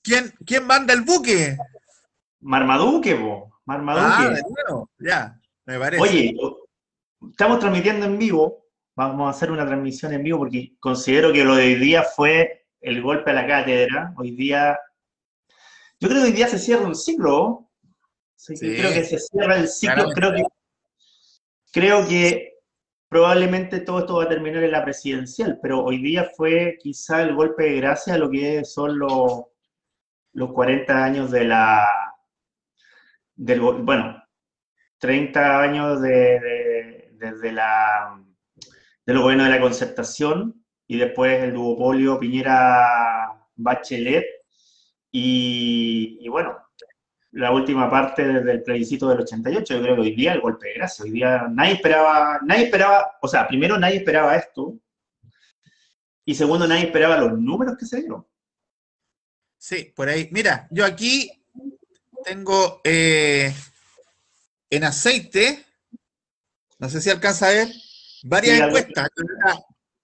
¿Quién manda el buque? Marmaduke, po. Ah, Marmaduke. de nuevo, ya, me parece. Oye, estamos transmitiendo en vivo. Vamos a hacer una transmisión en vivo porque considero que lo de hoy día fue el golpe a la cátedra. Hoy día, yo creo que hoy día se cierra un ciclo. Sí, que creo que Sí, se cierra el ciclo. claramente. Creo que probablemente todo esto va a terminar en la presidencial, pero hoy día fue quizá el golpe de gracia a lo que son los 40 años bueno, 30 años desde del gobierno de la concertación y después el duopolio Piñera-Bachelet y bueno, la última parte desde el plebiscito del 88. Yo creo que hoy día el golpe de gracia, hoy día nadie esperaba, o sea, primero nadie esperaba esto y segundo nadie esperaba los números que se dieron. Sí, por ahí. Mira, yo aquí tengo en aceite, no sé si alcanza a ver, varias Sí, algo. encuestas.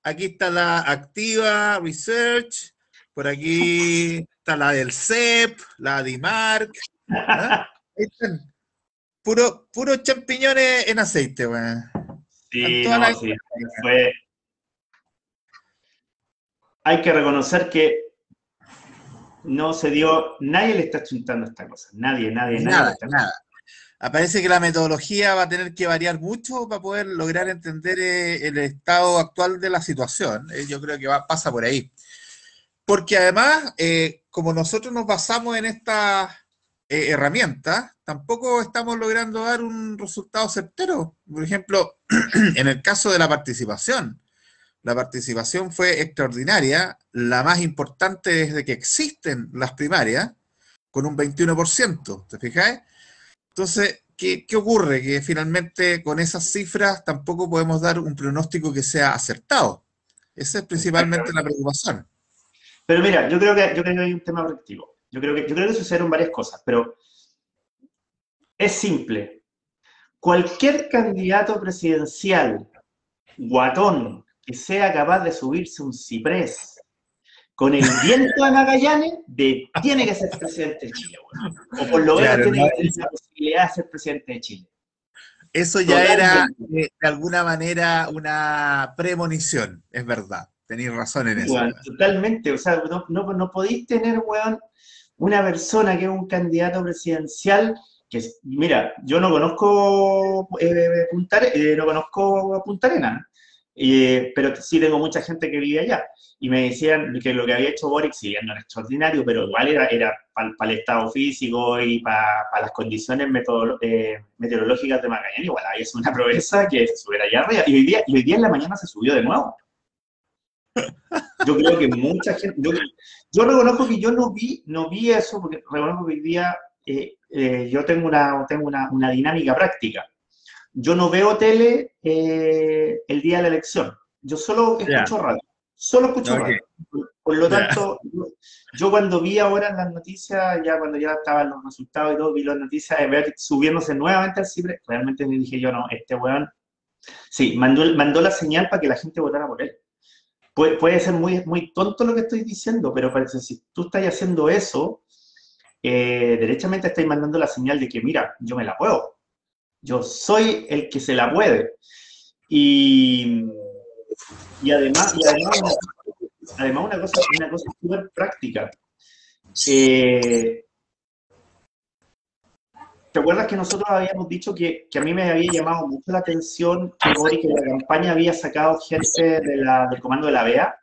Aquí está la Activa Research, por aquí está la del CEP, la de IMARC. ¿Ah? Ahí están, puros champiñones en aceite, weón. Están Sí, todas no, las sí, encuestas. fue. Hay que reconocer que no se dio, nadie le está chuntando esta cosa, nadie le Nada, está. nada. Parece que la metodología va a tener que variar mucho para poder lograr entender el estado actual de la situación. Yo creo que pasa por ahí. Porque además, como nosotros nos basamos en estas herramientas, tampoco estamos logrando dar un resultado certero. Por ejemplo, en el caso de la participación fue extraordinaria, la más importante desde que existen las primarias, con un 21%, ¿te fijáis? Entonces, ¿qué ocurre? Que finalmente con esas cifras tampoco podemos dar un pronóstico que sea acertado. Esa es principalmente la Exactamente. preocupación. Pero mira, yo creo que hay un tema objetivo. Yo creo que sucedieron varias cosas, pero es simple. Cualquier candidato presidencial guatón que sea capaz de subirse un ciprés con el viento de Magallanes, tiene que ser presidente de Chile, bueno. O por lo menos Claro, tiene ¿no? que tener la posibilidad de ser presidente de Chile. Eso ya era Totalmente. de alguna manera una premonición, es verdad. Tenéis razón en eso, Weón, weón. totalmente. O sea, no podéis tener, weón, una persona que es un candidato presidencial que, mira, yo no conozco no conozco Punta Arenas, pero sí tengo mucha gente que vive allá. Y me decían que lo que había hecho Boric, si bien no era extraordinario, pero igual era para el estado físico y para las condiciones meteorológicas de Magallanes, igual ahí es una proeza que se subiera allá arriba. Y hoy día en la mañana se subió de nuevo. Yo creo que mucha gente, yo reconozco que yo no vi eso, porque reconozco que hoy día yo tengo una dinámica práctica. Yo no veo tele el día de la elección, yo Ya, solo escucho ok, radio. Por lo ya. tanto, yo cuando vi ahora en las noticias, ya cuando ya estaban los resultados y todo, vi las noticias de Boric subiéndose nuevamente al CIPRE, realmente me dije yo, no, este weón, sí, mandó la señal para que la gente votara por él. Puede ser muy, muy tonto lo que estoy diciendo, pero parece que si tú estás haciendo eso, derechamente estáis mandando la señal de que, mira, yo me la puedo. Yo soy el que se la puede. Y, y además una cosa súper práctica. Eh, ¿Te acuerdas que nosotros habíamos dicho que a mí me había llamado mucho la atención que Boric en la campaña había sacado gente del comando de la BEA?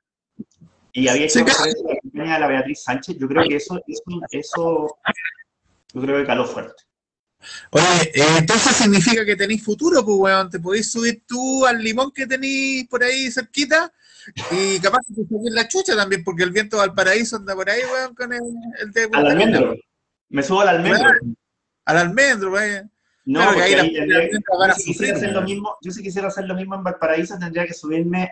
Y había Se hecho cae. referencia a la campaña de la Beatriz Sánchez? Yo creo que eso yo creo que caló fuerte. Oye, entonces significa que tenéis futuro, pues, weón. Te podéis subir tú al limón que tenéis por ahí cerquita y capaz que te subís la chucha también, porque el viento de Valparaíso anda por ahí, weón, con el de Al Punta Arenas, almendro. pues. Me subo al Claro, almendro. al almendro, weón. No, Claro que ahí porque las ahí propias almendras van yo a si quisiera sufrir, hacer lo weón. mismo, yo si quisiera hacer lo mismo en Valparaíso tendría que subirme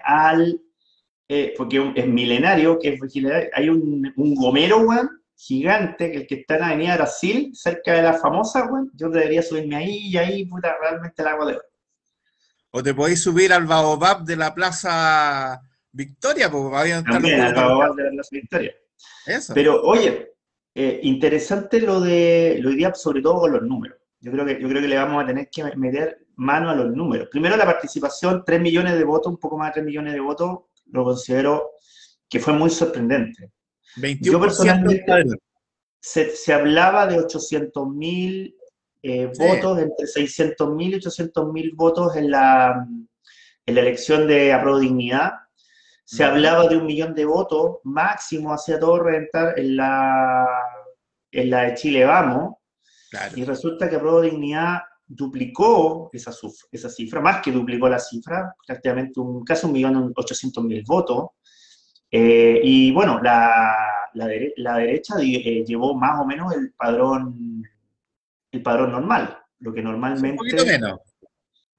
porque es milenario, que es milenario. Hay un gomero, weón, gigante, que está en la Avenida Brasil, cerca de la famosa, weón. Yo debería subirme ahí y ahí, puta, realmente el agua de oro. O te podéis subir al Baobab de la Plaza Victoria, pues ahí donde están los También al Juegos de Oriente. Baobab de la Plaza Victoria. Eso. Pero, oye, Interesante lo hoy día, sobre todo con los números. Yo creo que le vamos a tener que meter mano a los números. Primero, la participación, 3 millones de votos, un poco más de 3 millones de votos, lo considero que fue muy sorprendente. Yo 21% del personalmente, padrón. se hablaba de 800.000 Sí. votos, entre 600.000 y 800.000 votos en la elección de Aprobó Dignidad. Se Ujú. hablaba de 1 millón de votos máximo hacia todo reventar en la de Chile Vamos, Claro. y resulta que Aprobó Dignidad duplicó esa cifra, más que duplicó la cifra, prácticamente casi 1.800.000 votos. Y bueno, la derecha llevó más o menos el padrón normal, lo que Sí, un poquito normalmente, menos.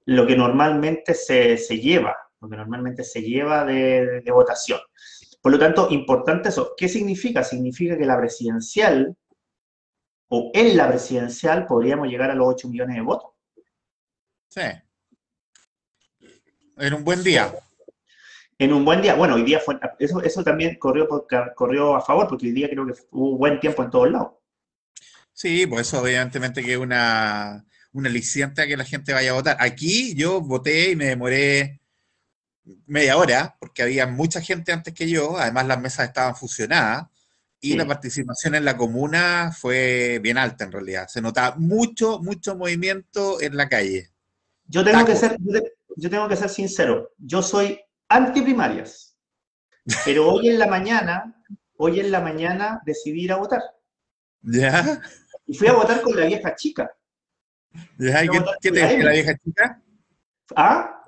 lo que normalmente se lleva, lo que normalmente se lleva de votación. Por lo tanto, importante eso. ¿Qué significa? Significa que la presidencial, o en la presidencial, podríamos llegar a los 8 millones de votos. Sí. En un buen día. En un buen día, bueno, hoy día eso también corrió a favor, porque hoy día creo que hubo buen tiempo en todos lados. Sí, pues eso evidentemente que es un aliciente a que la gente vaya a votar. Aquí yo voté y me demoré media hora, porque había mucha gente antes que yo, además las mesas estaban fusionadas, y la Sí. participación en la comuna fue bien alta en realidad. Se notaba mucho, mucho movimiento en la calle. Yo tengo que Tacos. ser, yo tengo que ser sincero. Yo soy anti primarias, pero hoy en la mañana decidí ir a votar. ¿Ya? Y fui a votar con la vieja chica. ¿Ya? ¿Y Fui a votar qué con te la decía la Emi. vieja chica? ¿Ah?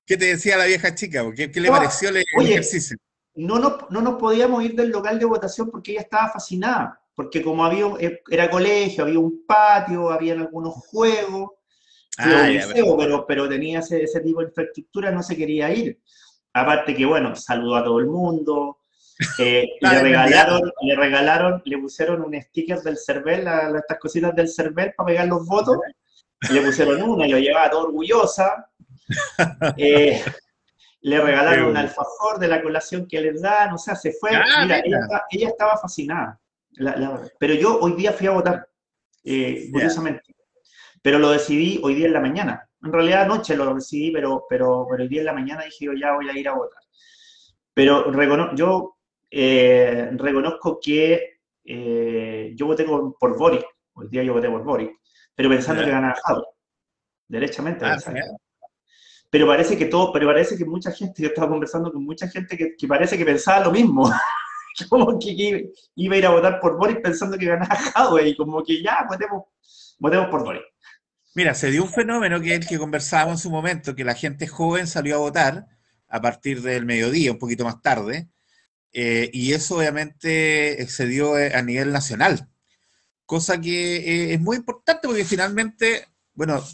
¿Qué te decía la vieja chica? ¿Qué le Estaba, pareció el oye, ejercicio? no nos podíamos ir del local de votación porque ella estaba fascinada. Porque como era colegio, había un patio, habían algunos juegos. Fui a Ah, un ya, liceo, perfecto. pero tenía ese tipo de infraestructura, no se quería ir. Aparte que, bueno, saludó a todo el mundo. Está desmemoriada. Le pusieron un sticker del CERVEL, estas cositas del CERVEL para pegar los votos. Le pusieron una y lo llevaba todo orgullosa. Eh, Le Qué regalaron un bueno. alfajor de la colación que les dan. O sea, se fue. Ah, Mira, ella, mira. ella estaba fascinada. Pero yo hoy día fui a votar, Ya. curiosamente. Pero lo decidí hoy día en la mañana. En realidad anoche lo decidí, pero hoy día en la mañana dije yo ya voy a ir a votar. Pero yo reconozco que yo voté por Boric. Hoy día yo voté por Boric, pero pensando que Ya. ganaba Jadwe. Derechamente Ah, pensaba que mira. ganaba. Pero parece que mucha gente, yo estaba conversando con mucha gente que parece que pensaba lo mismo. Como que iba a ir a votar por Boric pensando que ganaba Jadwe y como que ya votemos por Boric. Mira, se dio un fenómeno que es el que conversábamos en su momento, que la gente joven salió a votar a partir del mediodía, un poquito más tarde, y eso obviamente se dio a nivel nacional, cosa que es muy importante porque finalmente, bueno,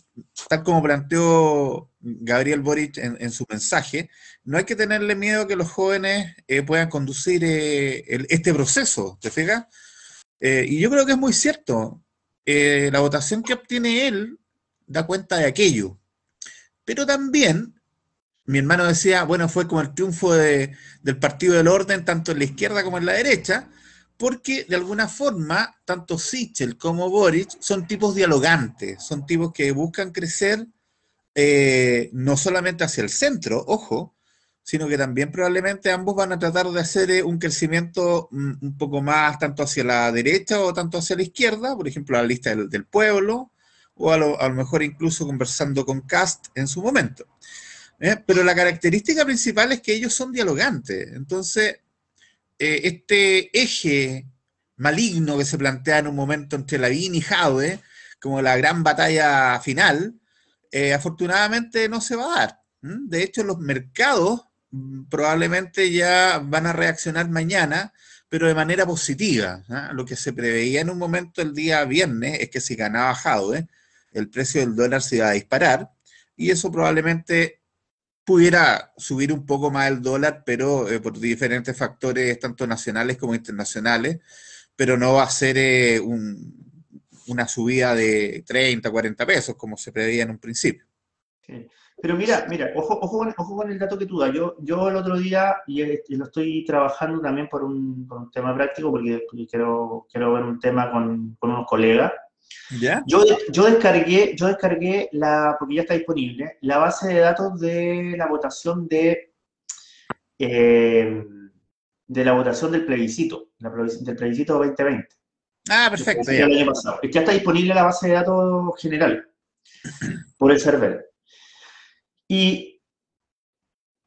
tal como planteó Gabriel Boric en su mensaje, no hay que tenerle miedo a que los jóvenes puedan conducir este proceso, ¿te fijas? Y yo creo que es muy cierto. La votación que obtiene él da cuenta de aquello. Pero también, mi hermano decía, bueno, fue como el triunfo del Partido del Orden, tanto en la izquierda como en la derecha, porque de alguna forma, tanto Sichel como Boric son tipos dialogantes, son tipos que buscan crecer no solamente hacia el centro, ojo, sino que también probablemente ambos van a tratar de hacer un crecimiento un poco más tanto hacia la derecha o tanto hacia la izquierda, por ejemplo, la lista del pueblo, o a lo mejor incluso conversando con Cast en su momento. Pero la característica principal es que ellos son dialogantes. Entonces, este eje maligno que se plantea en un momento entre Lavín y Jadwe, como la gran batalla final, afortunadamente no se va a dar. De hecho, los mercados probablemente ya van a reaccionar mañana, pero de manera positiva. Lo que se preveía en un momento el día viernes es que si ganaba Jadwe, el precio del dólar se iba a disparar, y eso probablemente pudiera subir un poco más el dólar, pero por diferentes factores, tanto nacionales como internacionales, pero no va a ser una subida de 30, 40 pesos, como se preveía en un principio. Sí. Pero mira, ojo con el dato que tú das. Yo el otro día, y lo estoy trabajando también por un tema práctico, porque quiero ver un tema con unos colegas. ¿Ya? Yo descargué porque ya está disponible, la base de datos de la votación eh, de la votación del plebiscito, del plebiscito 2020, Ah, del perfecto, plebiscito ya. del año pasado. Ya está disponible la base de datos general por el server. Y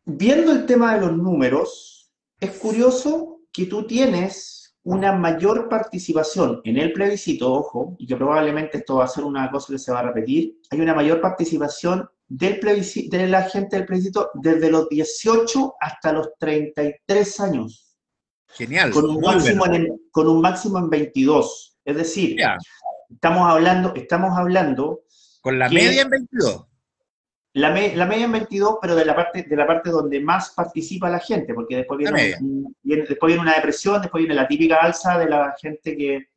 viendo el tema de los números, es curioso que tú tienes una mayor participación en el plebiscito, ojo, y que probablemente esto va a ser una cosa que se va a repetir, hay una mayor participación de la gente del plebiscito desde los 18 hasta los 33 años, Genial, muy bueno. con un máximo en 22. Es decir, Ya, estamos hablando con la media que en 22. la media en 22, pero de la parte donde más participa la gente, porque después La media. después viene una depresión, después viene la típica alza de la gente que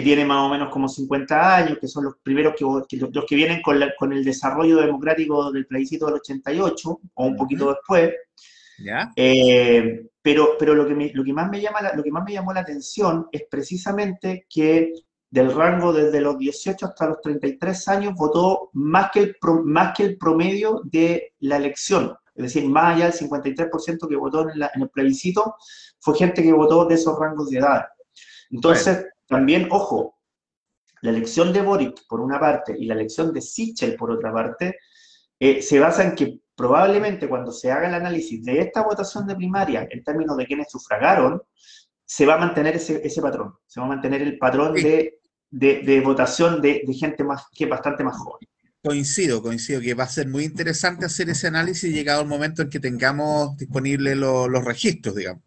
tiene más o menos como 50 años, que son los primeros los que vienen con el desarrollo democrático del plebiscito del 88, o un poquito Ujú. después. ¿Ya? Pero lo que más lo que más me llamó la atención es precisamente que del rango desde los 18 hasta los 33 años votó más que el promedio de la elección. Es decir, más allá del 53% que votó en el plebiscito, fue gente que votó de esos rangos de edad. Bueno, Entonces, también, ojo, la elección de Boric por una parte y la elección de Sichel por otra parte, se basa en que probablemente cuando se haga el análisis de esta votación de primaria en términos de quienes sufragaron, se va a mantener ese patrón, se va a mantener el patrón sí, de votación de gente que es bastante más joven. coincido que va a ser muy interesante hacer ese análisis llegado el momento en que tengamos disponibles los registros, digamos.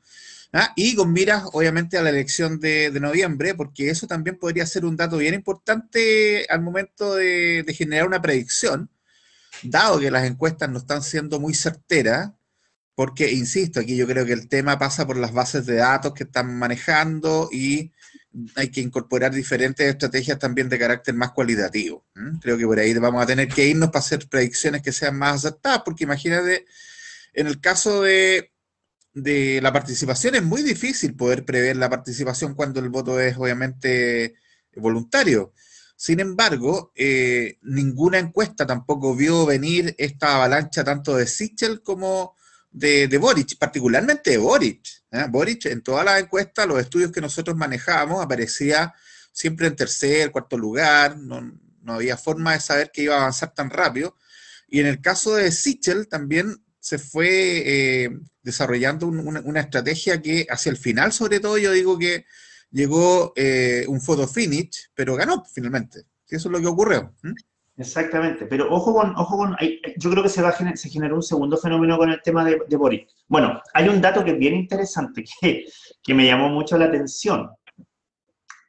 ¿Ah? Y con miras, obviamente, a la elección de noviembre, porque eso también podría ser un dato bien importante al momento de generar una predicción, dado que las encuestas no están siendo muy certeras, porque, insisto, aquí yo creo que el tema pasa por las bases de datos que están manejando y hay que incorporar diferentes estrategias también de carácter más cualitativo. ¿Mm? Creo que por ahí vamos a tener que irnos para hacer predicciones que sean más acertadas, porque imagínate, en el caso de la participación es muy difícil poder prever la participación cuando el voto es obviamente voluntario. Sin embargo, ninguna encuesta tampoco vio venir esta avalancha tanto de Sichel como de Boric, particularmente de Boric. ¿Eh? Boric en todas las encuestas, los estudios que nosotros manejábamos, aparecía siempre en tercer, cuarto lugar, no había forma de saber que iba a avanzar tan rápido. Y en el caso de Sichel también se fue desarrollando una estrategia que hacia el final, sobre todo, yo digo que llegó un photo finish, pero ganó finalmente. Sí, eso es lo que ocurrió. ¿Mm? Exactamente, pero yo creo que se generó un segundo fenómeno con el tema de Boric. Bueno, hay un dato que es bien interesante que me llamó mucho la atención,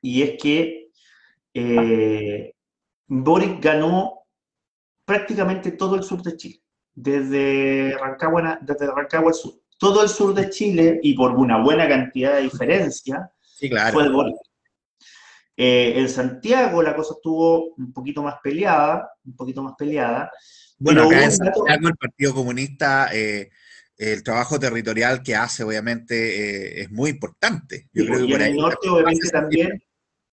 y es que Boric ganó prácticamente todo el sur de Chile, desde Rancagua al sur. Todo el sur de Chile, y por una buena cantidad de diferencia, Sí, fue claro. de Boric. En Santiago la cosa estuvo un poquito más peleada, Bueno, pero acá hubo en un dato, Santiago el Partido Comunista, el trabajo territorial que hace, obviamente, es muy importante. Yo sí, creo pues, que y en por el ahí norte también hace obviamente sentido. también,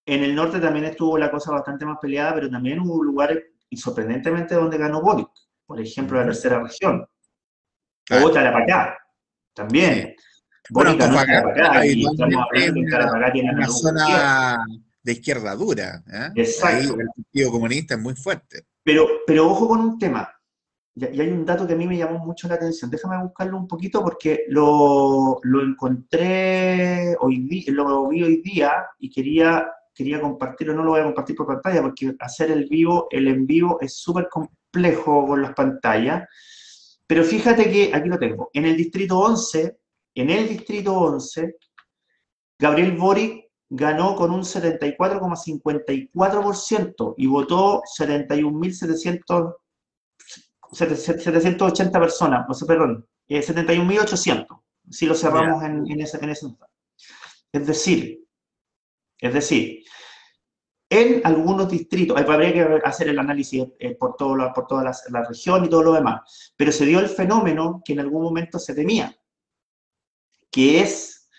en el norte también estuvo la cosa bastante más peleada, pero también hubo lugares, y sorprendentemente, donde ganó Boric. Por ejemplo, la Ujú, tercera región, o claro, Tarapacá, sí. también. Bueno, Boric ganó en Antofagasta Tarapacá, y estamos habitualmente es hablando que en Tarapacá tienen a una Luis Gutiérrez. zona de izquierda dura. ¿Eh? Ahí Exacto. el Partido Comunista es muy fuerte. Pero ojo con un tema, y hay un dato que a mí me llamó mucho la atención. Déjame buscarlo un poquito porque lo encontré lo vi hoy día y quería compartirlo. No lo voy a compartir por pantalla porque hacer el en vivo es súper complejo con las pantallas. Pero fíjate que aquí lo tengo. En el distrito 11, Gabriel Boric ganó con un 74,54% y votó 71.780 personas, o sea, perdón, 71.800, si lo Ya. cerramos en ese. Es decir, en algunos distritos. Habría que hacer el análisis por toda la región y todo lo demás. Pero se dio el fenómeno que en algún momento se temía, que es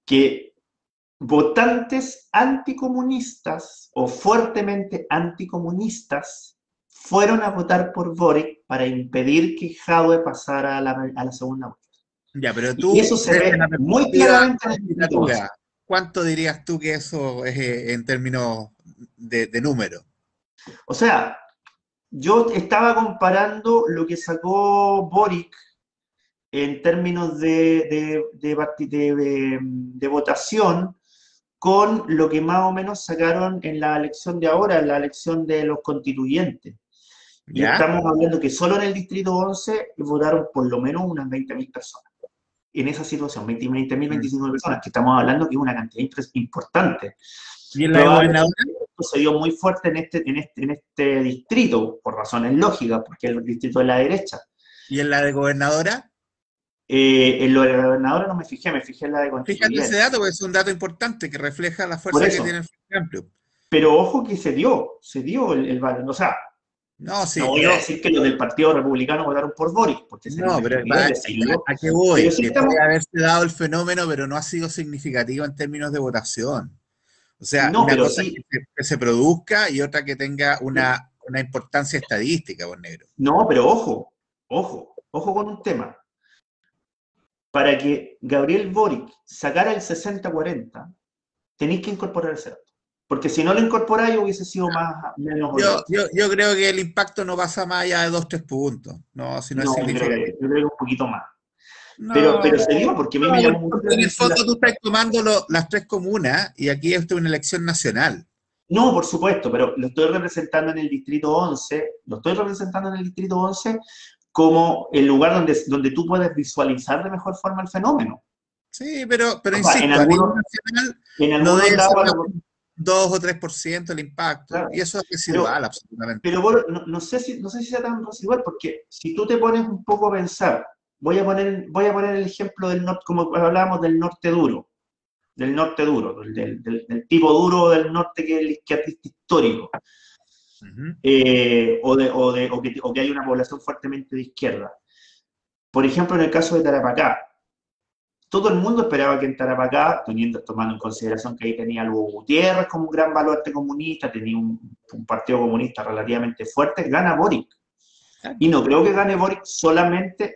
que votantes anticomunistas o fuertemente anticomunistas fueron a votar por Boric para impedir que Jadwe pasara a la segunda vuelta. Ya, pero Y tú, eso se desde ve la muy perspectiva claramente en el distrito 11. cuantitativa, ¿cuánto dirías tú que eso es en términos de número? O sea, yo estaba comparando lo que sacó Boric en términos de votación con lo que más o menos sacaron en la elección de ahora, en la elección de los constituyentes. Y ¿Ya? estamos hablando que solo en el distrito 11 votaron por lo menos unas 20.000 personas. En esa situación, 20.000, Mm. 25.000 personas, que estamos hablando que es una cantidad importante. ¿Y en la de Probablemente gobernadora? esto se dio muy fuerte en este distrito, por razones lógicas, porque es el distrito de la derecha. ¿Y en la de gobernadora? En lo de la gobernadora no me fijé en la de Fíjate ese constituyente. dato porque es un dato importante que refleja la Por fuerza que tiene eso. el Frente Amplio. Pero ojo que se dio el valor. O sea, No, no sí, voy a decir que los del Partido Republicano votaron por Boric, porque sería no, una pero estupidez decirlo. ¿a qué Pero voy? sí Que estamos. puede haberse dado el fenómeno, pero no ha sido significativo en términos de votación. O sea, No, una pero cosa es sí. que se produzca y otra que tenga una importancia estadística, por negro. No, pero ojo con un tema. Para que Gabriel Boric sacara el 60-40, tenéis que incorporar ese dato. Porque si no lo incorporáis hubiese sido menos o lo otro. Yo creo que el impacto no pasa más allá de 2, 3 puntos. No, si no es No, significativo. yo creo que un poquito más. No, Pero se dio porque a mí me llamó mucho porque la en el atención. fondo tú estás tomando las 3 comunas y aquí esto es una elección nacional. No, por supuesto, pero lo estoy representando en el distrito 11, como el lugar donde tú puedes visualizar de mejor forma el fenómeno. Pero O sea, insisto, a nivel nacional en no algunos debe ser lados, más de 2 o 3% el impacto. claro, Y eso es pero, residual, absolutamente. pero no sé si sea tan residual, porque si tú te pones un poco a pensar, voy a poner el ejemplo del norte, como hablábamos del norte duro, del tipo duro del norte que es el izquierdista histórico. Ujú. O que hay una población fuertemente de izquierda. Por ejemplo, en el caso de Tarapacá, todo el mundo esperaba que en Tarapacá, tomando en consideración que ahí tenía a Lugo Gutiérrez como un gran baluarte comunista, tenía un partido comunista relativamente fuerte, gana Boric. Y no creo que gane Boric solamente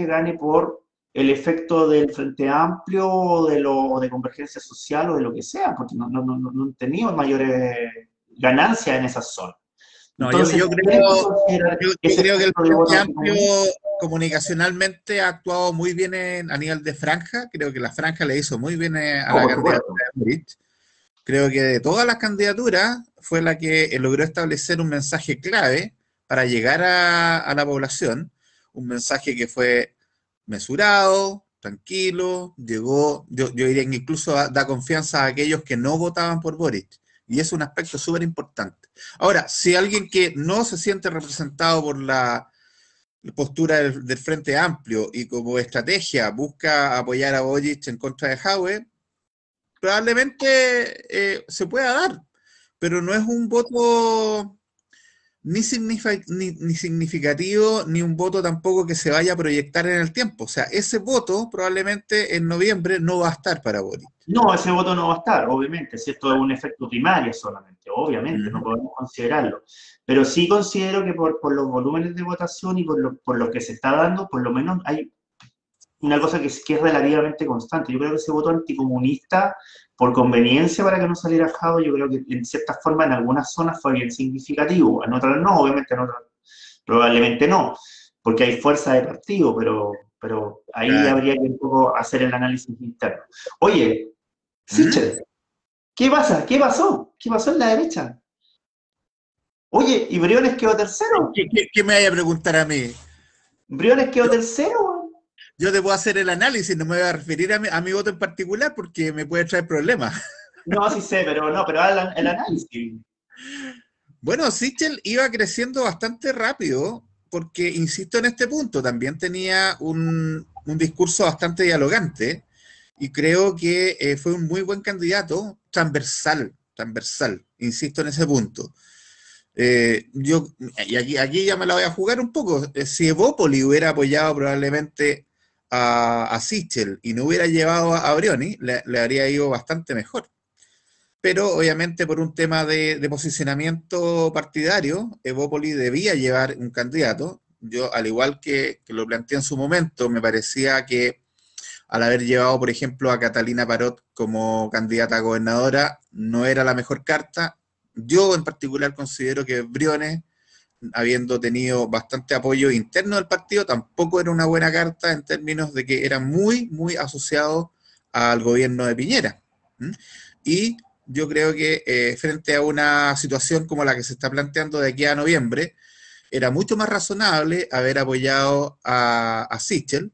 gane por el efecto del Frente Amplio o de convergencia social o de lo que sea, porque no han tenido mayores ganancias en esa zona. No, Entonces, tienes que considerar yo ese creo que el efecto de voto Frente Amplio anticomunista comunicacionalmente ha actuado muy bien a nivel de franja. Creo que la franja le hizo muy bien a no, la por candidatura supuesto. de Boric. Creo que de todas las candidaturas fue la que logró establecer un mensaje clave para llegar a la población. Un mensaje que fue mesurado, tranquilo, llegó, yo diría que incluso da confianza a aquellos que no votaban por Boric. Y es un aspecto súper importante. Ahora, si alguien que no se siente representado por la postura del Frente Amplio y como estrategia busca apoyar a Boric en contra de Jadwe, probablemente se pueda dar, pero no es un voto ni significativo, ni un voto tampoco que se vaya a proyectar en el tiempo. O sea, ese voto probablemente en noviembre no va a estar para Boric. No, ese voto no va a estar, obviamente, si esto es un efecto primario solamente, obviamente, no podemos considerarlo. Pero sí considero que por los volúmenes de votación y por lo que se está dando, por lo menos hay una cosa que es relativamente constante. Yo creo que ese voto anticomunista, por conveniencia para que no saliera Jado, yo creo que en cierta forma en algunas zonas fue bien significativo, en otras no, obviamente en otras probablemente no, porque hay fuerza de partido, pero ahí Claro. habría que un poco hacer el análisis interno. Oye, ¿Mm? Sichel, ¿qué pasa? ¿Qué pasó? ¿Qué pasó en la derecha? Oye, ¿y Briones quedó tercero? ¿Qué me vaya a preguntar a mí? ¿Briones quedó Yo, tercero? yo te puedo hacer el análisis, no me voy a referir a mi voto en particular porque me puede traer problemas. No, sí sé, pero no, pero haz el análisis. Bueno, Sichel iba creciendo bastante rápido porque, insisto en este punto, también tenía un discurso bastante dialogante y creo que fue un muy buen candidato, transversal. transversal, insisto en ese punto. Y aquí ya me la voy a jugar un poco. Si Evópoli hubiera apoyado probablemente a Sichel y no hubiera llevado a Brioni, le habría ido bastante mejor. Pero obviamente por un tema de posicionamiento partidario, Evópoli debía llevar un candidato. Yo, al igual que lo planteé en su momento, me parecía que al haber llevado, por ejemplo, a Catalina Parot como candidata a gobernadora, no era la mejor carta. Yo en particular considero que Briones, habiendo tenido bastante apoyo interno del partido, tampoco era una buena carta en términos de que era muy, muy asociado al gobierno de Piñera. ¿Mm? Y yo creo que frente a una situación como la que se está planteando de aquí a noviembre, era mucho más razonable haber apoyado a Sichel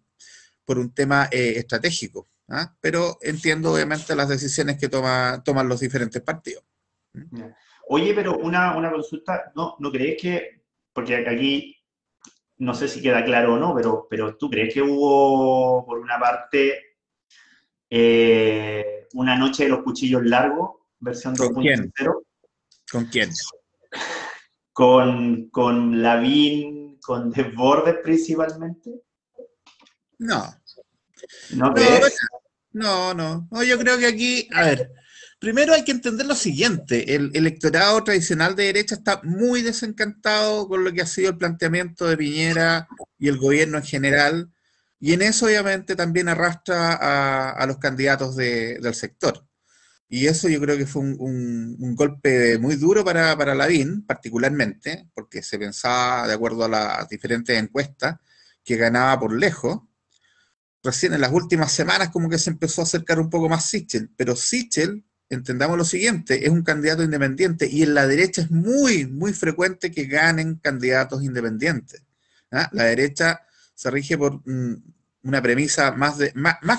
por un tema estratégico. ¿Ah? Pero entiendo obviamente las decisiones que toman los diferentes partidos. ¿Mm? Ya. Oye, pero una consulta, ¿no crees que, porque aquí no sé si queda claro o no, pero ¿tú crees que hubo, por una parte, una noche de los cuchillos largos, versión ¿Con quién? 2.0, ¿Con quién? con Lavín, con Desbordes principalmente? No, ¿No no, crees? no, yo creo que aquí, a ver, primero hay que entender lo siguiente, el electorado tradicional de derecha está muy desencantado con lo que ha sido el planteamiento de Piñera y el gobierno en general, y en eso obviamente también arrastra a los candidatos del sector. Y eso yo creo que fue un golpe muy duro para Lavín, particularmente, porque se pensaba, de acuerdo a las diferentes encuestas, que ganaba por lejos. Recién en las últimas semanas como que se empezó a acercar un poco más Sichel, pero Sichel, entendamos lo siguiente, es un candidato independiente y en la derecha es muy, muy frecuente que ganen candidatos independientes. ¿Ah? La derecha se rige por una premisa más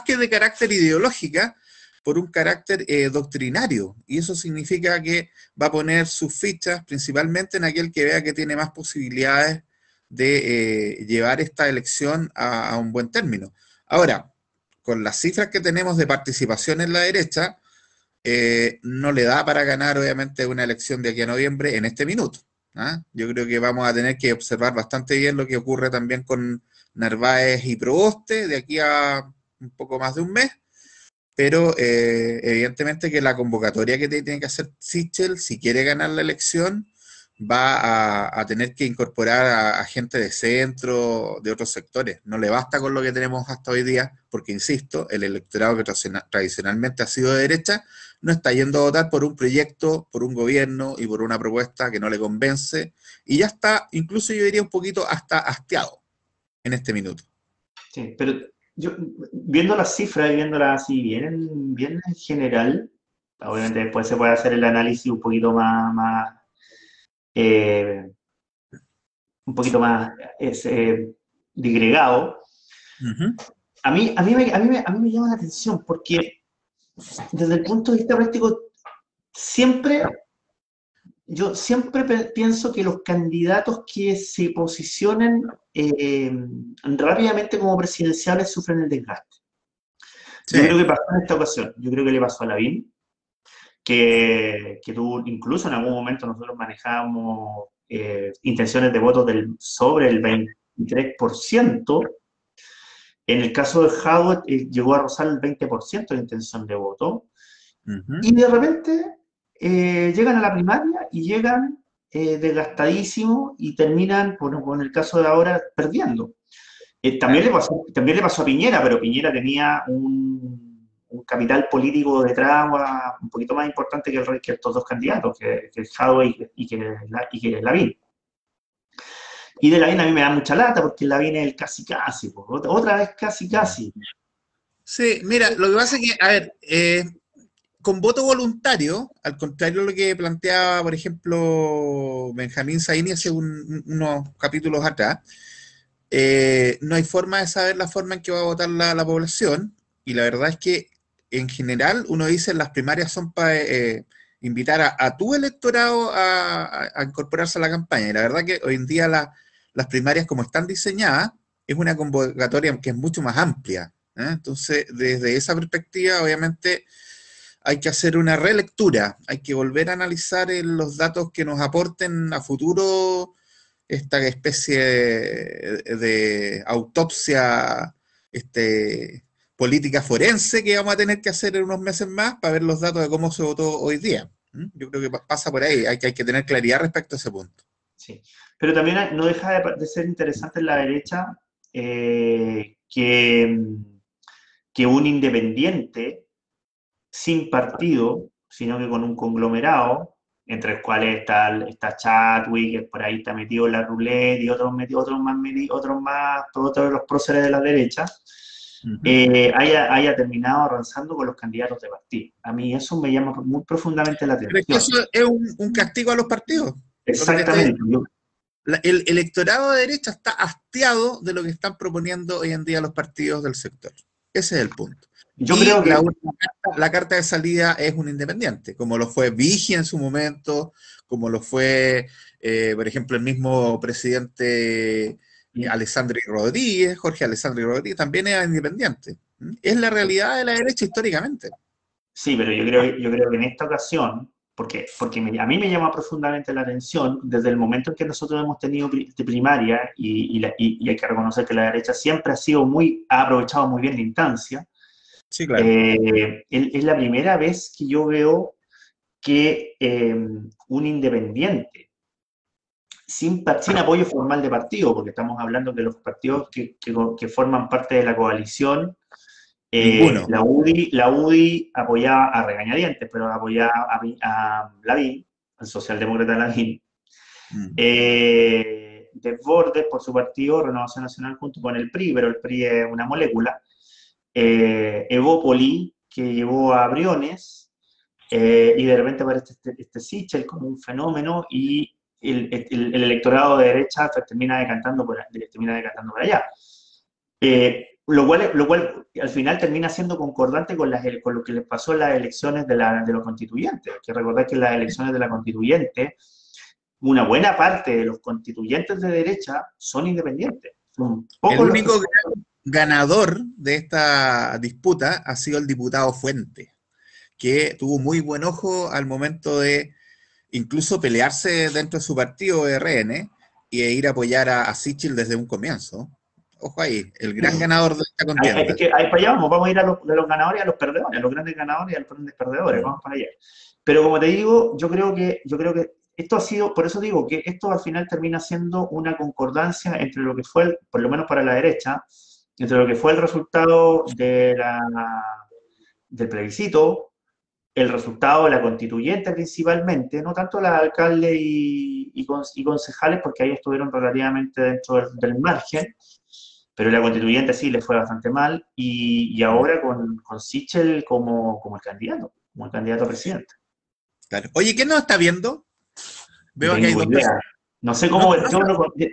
que de carácter ideológica, por un carácter doctrinario. Y eso significa que va a poner sus fichas principalmente en aquel que vea que tiene más posibilidades de llevar esta elección a un buen término. Ahora, con las cifras que tenemos de participación en la derecha, no le da para ganar, obviamente, una elección de aquí a noviembre en este minuto. ¿Ah? Yo creo que vamos a tener que observar bastante bien lo que ocurre también con Narváez y Proboste de aquí a un poco más de un mes, pero evidentemente que la convocatoria que tiene que hacer Sichel, si quiere ganar la elección, va a tener que incorporar a gente de centro, de otros sectores. No le basta con lo que tenemos hasta hoy día, porque, insisto, el electorado que tradicionalmente ha sido de derecha no está yendo a votar por un proyecto, por un gobierno y por una propuesta que no le convence, y ya está, incluso yo diría un poquito hasta hastiado en este minuto. Sí, pero yo, viendo las cifras y viéndolas así bien en general, obviamente después se puede hacer el análisis eh, un poquito más digregado. Uh -huh. A mí me llama la atención porque desde el punto de vista práctico, yo siempre pienso que los candidatos que se posicionen rápidamente como presidenciales sufren el desgaste. Sí. Yo creo que pasó en esta ocasión. Yo creo que le pasó a Lavín, que tuvo, incluso en algún momento nosotros manejábamos intenciones de voto sobre el 23%. En el caso de Howard, llegó a rozar el 20% de intención de voto. Uh -huh. Y de repente llegan a la primaria y llegan desgastadísimos y terminan, con el caso de ahora, perdiendo. También le pasó a Piñera, pero Piñera tenía un capital político detrás un poquito más importante que estos dos candidatos, que el Jadwe y que Lavín. Y de Lavín a mí me da mucha lata, porque Lavín es el casi casi, otra vez casi casi. Sí, mira, lo que pasa es que, a ver, con voto voluntario, al contrario de lo que planteaba, por ejemplo, Benjamín Saini hace unos capítulos atrás, no hay forma de saber la forma en que va a votar la población, y la verdad es que en general uno dice las primarias son para invitar a tu electorado a incorporarse a la campaña, y la verdad que hoy en día las primarias como están diseñadas es una convocatoria que es mucho más amplia. Entonces, desde esa perspectiva, obviamente hay que hacer una relectura, hay que volver a analizar los datos que nos aporten a futuro esta especie de autopsia política forense que vamos a tener que hacer en unos meses más para ver los datos de cómo se votó hoy día. Yo creo que pasa por ahí, hay que tener claridad respecto a ese punto. Sí, pero también no deja de ser interesante en la derecha que un independiente sin partido, sino que con un conglomerado, entre los cuales está Chadwick, que por ahí está metido en la ruleta, y otros todos los próceres de la derecha, haya terminado arrasando con los candidatos de partido. A mí eso me llama muy profundamente la atención. Pero es que eso es un castigo a los partidos. Exactamente. El electorado de derecha está hastiado de lo que están proponiendo hoy en día los partidos del sector. Ese es el punto. Yo creo que la carta de salida es un independiente, como lo fue Vigia en su momento, como lo fue, por ejemplo, el mismo presidente Alessandri Rodríguez, Jorge Alessandri Rodríguez, también era independiente. Es la realidad de la derecha históricamente. Sí, pero yo creo que en esta ocasión, porque a mí me llama profundamente la atención desde el momento en que nosotros hemos tenido primaria y hay que reconocer que la derecha siempre ha aprovechado muy bien la instancia. Sí, claro. Es la primera vez que yo veo que un independiente, sin apoyo formal de partido, porque estamos hablando de los partidos que forman parte de la coalición, la UDI apoyaba a regañadientes, pero apoyaba a Lavín, al socialdemócrata Lavín. Desbordes, por su partido, Renovación Nacional, junto con el PRI, pero el PRI es una molécula. Evópoli, que llevó a Briones, y de repente aparece este Sichel como un fenómeno, y el electorado de derecha termina decantando por allá. Lo cual al final termina siendo concordante con lo que les pasó en las elecciones de los constituyentes. Hay que recordar que en las elecciones de la constituyente, una buena parte de los constituyentes de derecha son independientes. El único ganador de esta disputa ha sido el diputado Fuente, que tuvo muy buen ojo al momento de incluso pelearse dentro de su partido RN y ir a apoyar a Sichel desde un comienzo. Ojo ahí, el gran ganador de esta contienda. Ahí para allá vamos a ir de los ganadores a los perdedores, a los grandes ganadores y a los grandes perdedores, vamos para allá. Pero como te digo, yo creo que esto ha sido, por eso digo que esto al final termina siendo una concordancia entre lo que fue, por lo menos para la derecha, entre lo que fue el resultado del plebiscito, el resultado de la constituyente principalmente, no tanto la alcalde y concejales, porque ahí estuvieron relativamente dentro del margen, pero la constituyente sí le fue bastante mal, y ahora con Sichel como el candidato a presidente. Claro. Oye, ¿quién nos está viendo? Veo que hay dos personas. No sé cómo,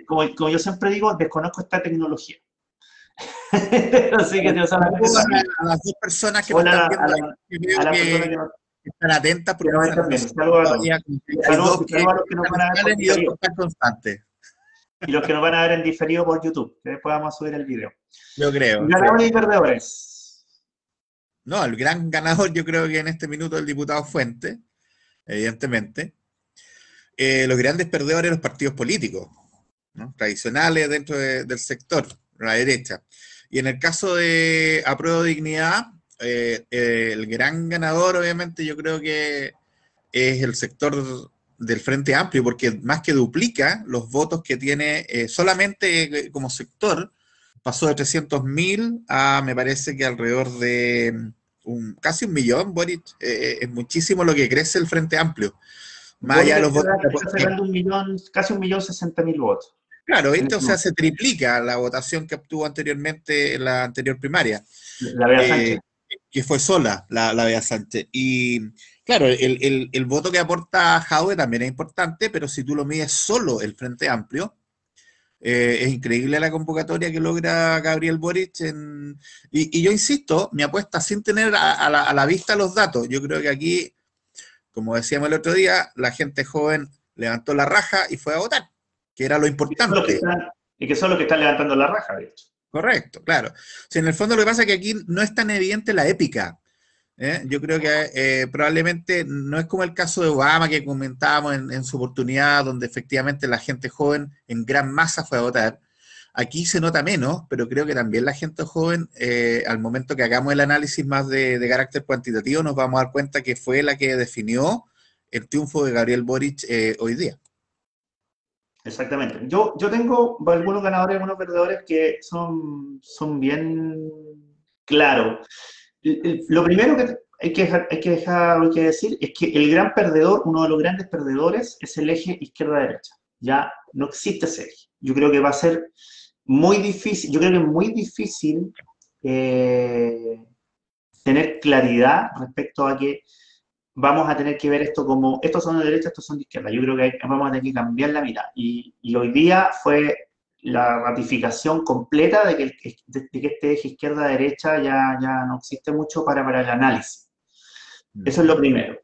como yo siempre digo, desconozco esta tecnología. Así que a las dos personas que me están viendo, que están atentas porque saludos a los que nos van a ver en diferido. Y los que nos van a ver en diferido por YouTube, que después vamos a subir el video. Yo creo. Ganadores y perdedores. No, el gran ganador yo creo que en este minuto es el diputado Fuente, evidentemente. Los grandes perdedores los partidos políticos, ¿no? Tradicionales dentro del sector, la derecha. Y en el caso de Apruebo Dignidad, el gran ganador obviamente yo creo que es el sector del Frente Amplio, porque más que duplica los votos que tiene solamente como sector, pasó de 300.000 a me parece que alrededor de casi 1 millón, Boric. Es muchísimo lo que crece el Frente Amplio. Más allá de los votos. Está sacando casi 1.060.000 votos. Claro, ¿viste? O sea, se triplica la votación que obtuvo anteriormente en la anterior primaria. La Bea Sánchez. Que fue sola, la Bea Sánchez. Y claro, el voto que aporta Jadwe también es importante, pero si tú lo mides solo el Frente Amplio, es increíble la convocatoria que logra Gabriel Boric. Y yo insisto, mi apuesta sin tener a la vista los datos, yo creo que aquí, como decíamos el otro día, la gente joven levantó la raja y fue a votar, que era lo importante. Y que son los que están levantando la raja, de hecho. Correcto, claro. O sea, en el fondo lo que pasa es que aquí no es tan evidente la épica. Yo creo que probablemente no es como el caso de Obama que comentábamos en su oportunidad, donde efectivamente la gente joven en gran masa fue a votar. Aquí se nota menos, pero creo que también la gente joven, al momento que hagamos el análisis más de carácter cuantitativo, nos vamos a dar cuenta que fue la que definió el triunfo de Gabriel Boric hoy día. Exactamente. Yo tengo algunos ganadores y algunos perdedores que son bien claros. Lo primero que hay que decir es que el gran perdedor, uno de los grandes perdedores, es el eje izquierda-derecha. Ya no existe ese eje. Yo creo que va a ser muy difícil, yo creo que es muy difícil tener claridad respecto a que vamos a tener que ver esto como, estos son de derecha, estos son de izquierda. Yo creo que vamos a tener que cambiar la mirada. Y hoy día fue la ratificación completa de que este eje izquierda-derecha ya no existe mucho para el análisis. Eso es lo primero.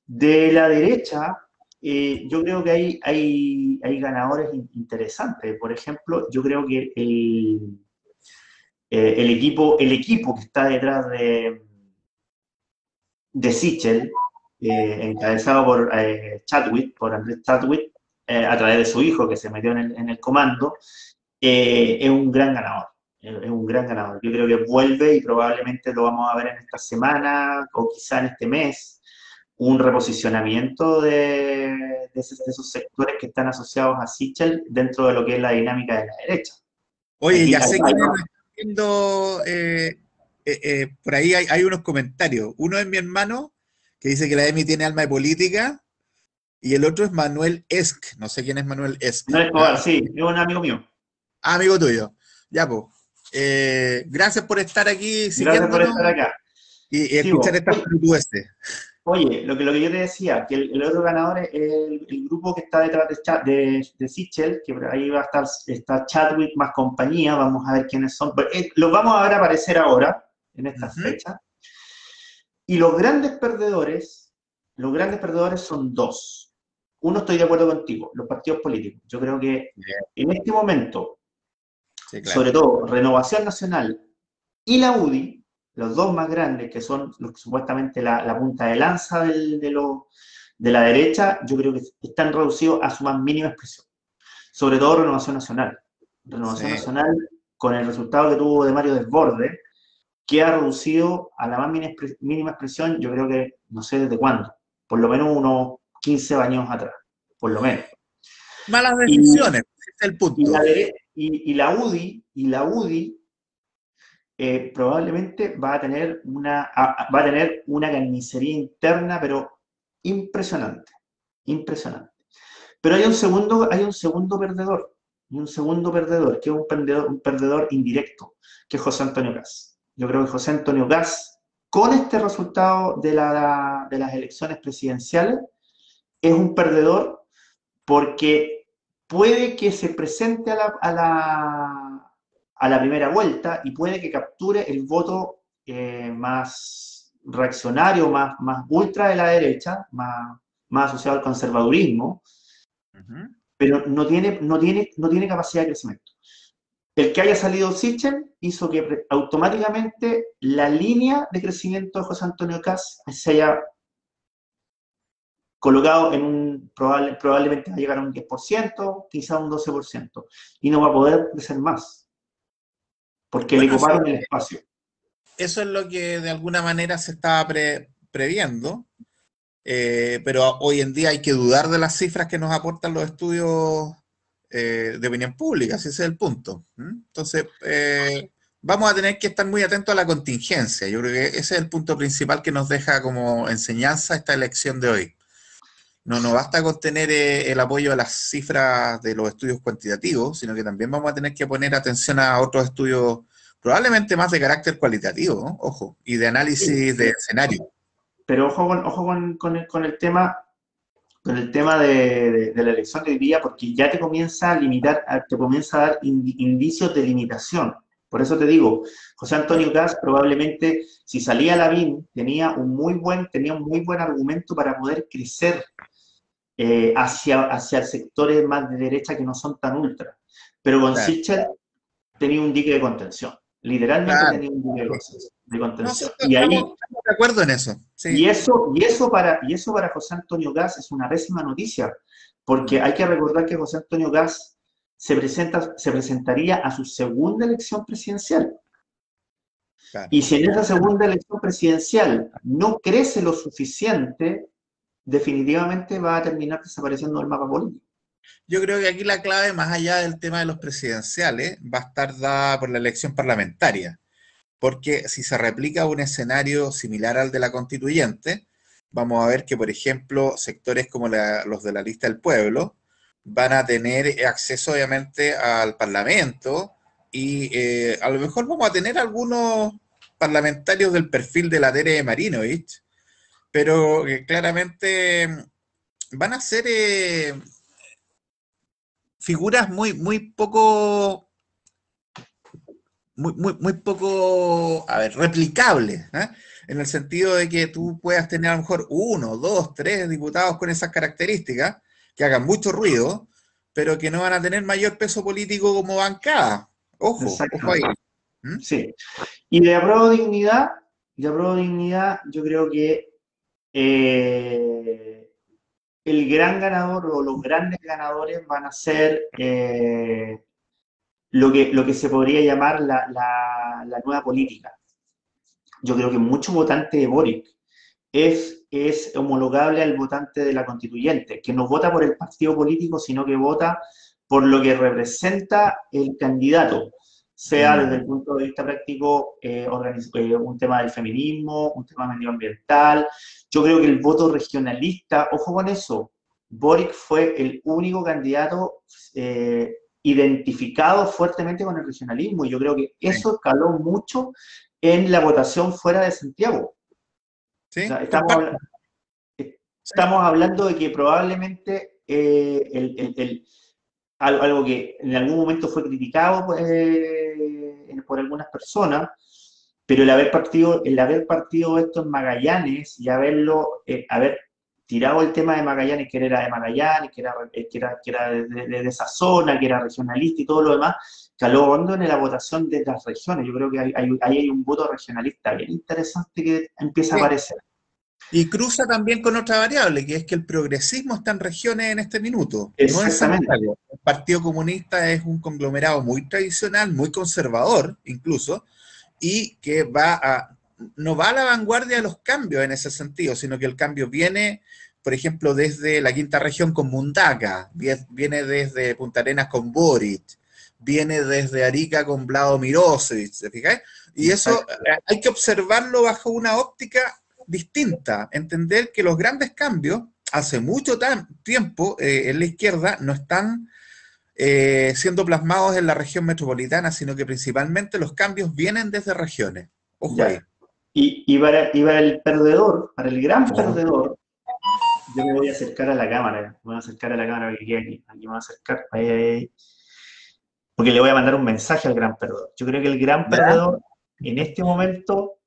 De la derecha, yo creo que hay ganadores interesantes. Por ejemplo, yo creo que el equipo que está detrás de Sichel, encabezado por Andrés Chadwick, a través de su hijo que se metió en el comando, es un gran ganador. Es un gran ganador. Yo creo que vuelve y probablemente lo vamos a ver en esta semana o quizá en este mes, un reposicionamiento de esos sectores que están asociados a Sichel dentro de lo que es la dinámica de la derecha. Oye, Aquí ya sé que hay, nos están viendo, por ahí hay unos comentarios. Uno es mi hermano, que dice que la EMI tiene alma de política, y el otro es Manuel Esk. No sé quién es Manuel Esk. no es Escobar, ¿Ah? sí, es un amigo mío. Ah, amigo tuyo. Ya, pues. Gracias por estar aquí Gracias por siguiéndonos estar acá. y Sí, escuchar estas pelotudeces. oye, lo que yo te decía, que el otro ganador es el grupo que está detrás de Sichel, que por ahí va a estar está Chadwick más compañía, vamos a ver quiénes son. Los vamos a ver aparecer ahora, en estas fechas. Y los grandes perdedores son dos. Uno, estoy de acuerdo contigo, los partidos políticos. Yo creo que Bien, en este momento, sí, sobre claro. todo Renovación Nacional y la UDI, los dos más grandes, que son supuestamente la punta de lanza de la derecha, yo creo que están reducidos a su más mínima expresión. Sobre todo Renovación Nacional. Renovación Sí. Nacional, con el resultado que tuvo de Mario Desbordes, que ha reducido a la más mínima expresión, yo creo que no sé desde cuándo, por lo menos unos 15 años atrás, por lo menos. Malas Y, decisiones, ese es el y, punto. la, y la UDI probablemente va a tener una carnicería interna, pero impresionante, impresionante. Pero hay un segundo perdedor, que es un perdedor indirecto, que es José Antonio Caz. Yo creo que José Antonio Caz, con este resultado de las elecciones presidenciales, es un perdedor porque puede que se presente a la primera vuelta y puede que capture el voto más reaccionario, más ultra de la derecha, más asociado al conservadurismo, pero no tiene capacidad de crecimiento. El que haya salido Sichel hizo que automáticamente la línea de crecimiento de José Antonio Caz se haya colocado probablemente va a llegar a un 10%, quizá un 12%, y no va a poder crecer más, porque le Bueno, coparon el espacio. eso es lo que de alguna manera se estaba previendo. Pero hoy en día hay que dudar de las cifras que nos aportan los estudios de opinión pública, ese es el punto. Entonces, vamos a tener que estar muy atentos a la contingencia. Yo creo que ese es el punto principal que nos deja como enseñanza esta elección de hoy. No basta con tener el apoyo a las cifras de los estudios cuantitativos, sino que también vamos a tener que poner atención a otros estudios probablemente más de carácter cualitativo, ¿no? Ojo, y de Sí, análisis de escenario. pero ojo con el tema de la elección de hoy día, porque ya te comienza a limitar, te comienza a dar indicios de limitación. Por eso te digo, José Antonio Caz probablemente, si salía Lavín, tenía un muy buen argumento para poder crecer hacia sectores más de derecha que no son tan ultra. Pero con Claro. Sichel tenía un dique de contención. Literalmente Claro. tenía un buque de No, sí, contención. Y ahí, estamos de acuerdo en eso. Sí. y eso para José Antonio Gas es una pésima noticia, porque hay que recordar que José Antonio Gas se presentaría a su segunda elección presidencial. Claro. Y si en esa segunda elección presidencial no crece lo suficiente, definitivamente va a terminar desapareciendo del mapa político. Yo creo que aquí la clave, más allá del tema de los presidenciales, va a estar dada por la elección parlamentaria. Porque si se replica un escenario similar al de la constituyente, vamos a ver que, por ejemplo, sectores como los de la lista del pueblo van a tener acceso, obviamente, al Parlamento y a lo mejor vamos a tener algunos parlamentarios del perfil de la Tere Marinovich, pero que claramente van a ser figuras muy poco muy poco, a ver, replicables, ¿eh? En el sentido de que tú puedas tener a lo mejor uno, dos, tres diputados con esas características, que hagan mucho ruido, pero que no van a tener mayor peso político como bancada. Ojo ahí. Exactamente. ¿Mm? Sí. Y de Dignidad, yo creo que el gran ganador o los grandes ganadores van a ser lo que se podría llamar la nueva política. Yo creo que mucho votante de Boric es homologable al votante de la constituyente, que no vota por el partido político, sino que vota por lo que representa el candidato, sea desde Mm, el punto de vista práctico, un tema del feminismo, un tema medioambiental. Yo creo que el voto regionalista, ojo con eso, Boric fue el único candidato identificado fuertemente con el regionalismo, y yo creo que sí, eso caló mucho en la votación fuera de Santiago. O sea, sí, estamos, comparto. habla- Sí, estamos hablando de que probablemente algo que en algún momento fue criticado por algunas personas, pero el haber partido esto en Magallanes y haber tirado el tema de Magallanes, que era de Magallanes, que era de esa zona, que era regionalista y todo lo demás, caló hondo en la votación de las regiones. Yo creo que ahí hay un voto regionalista bien interesante que empieza a sí. aparecer. Y cruza también con otra variable, que es que el progresismo está en regiones en este minuto, no en Exactamente. Santiago. El Partido Comunista es un conglomerado muy tradicional, muy conservador incluso, y que no va a la vanguardia de los cambios en ese sentido, sino que el cambio viene, por ejemplo, desde la quinta región con Mundaca, viene desde Punta Arenas con Boric, viene desde Arica con Vlado Mirosevic, ¿se fijáis? Y eso Exacto. hay que observarlo bajo una óptica distinta, entender que los grandes cambios hace mucho tiempo en la izquierda no están siendo plasmados en la región metropolitana, sino que principalmente los cambios vienen desde regiones. Ojo Ya. ahí. Y para el perdedor, para el gran perdedor, yo me voy a acercar a la cámara. Me voy a acercar a la cámara que queda aquí. Aquí me voy a acercar. Ahí, ahí, ahí. Porque le voy a mandar un mensaje al gran perdedor. Yo creo que el gran ¿Ya? perdedor en este momento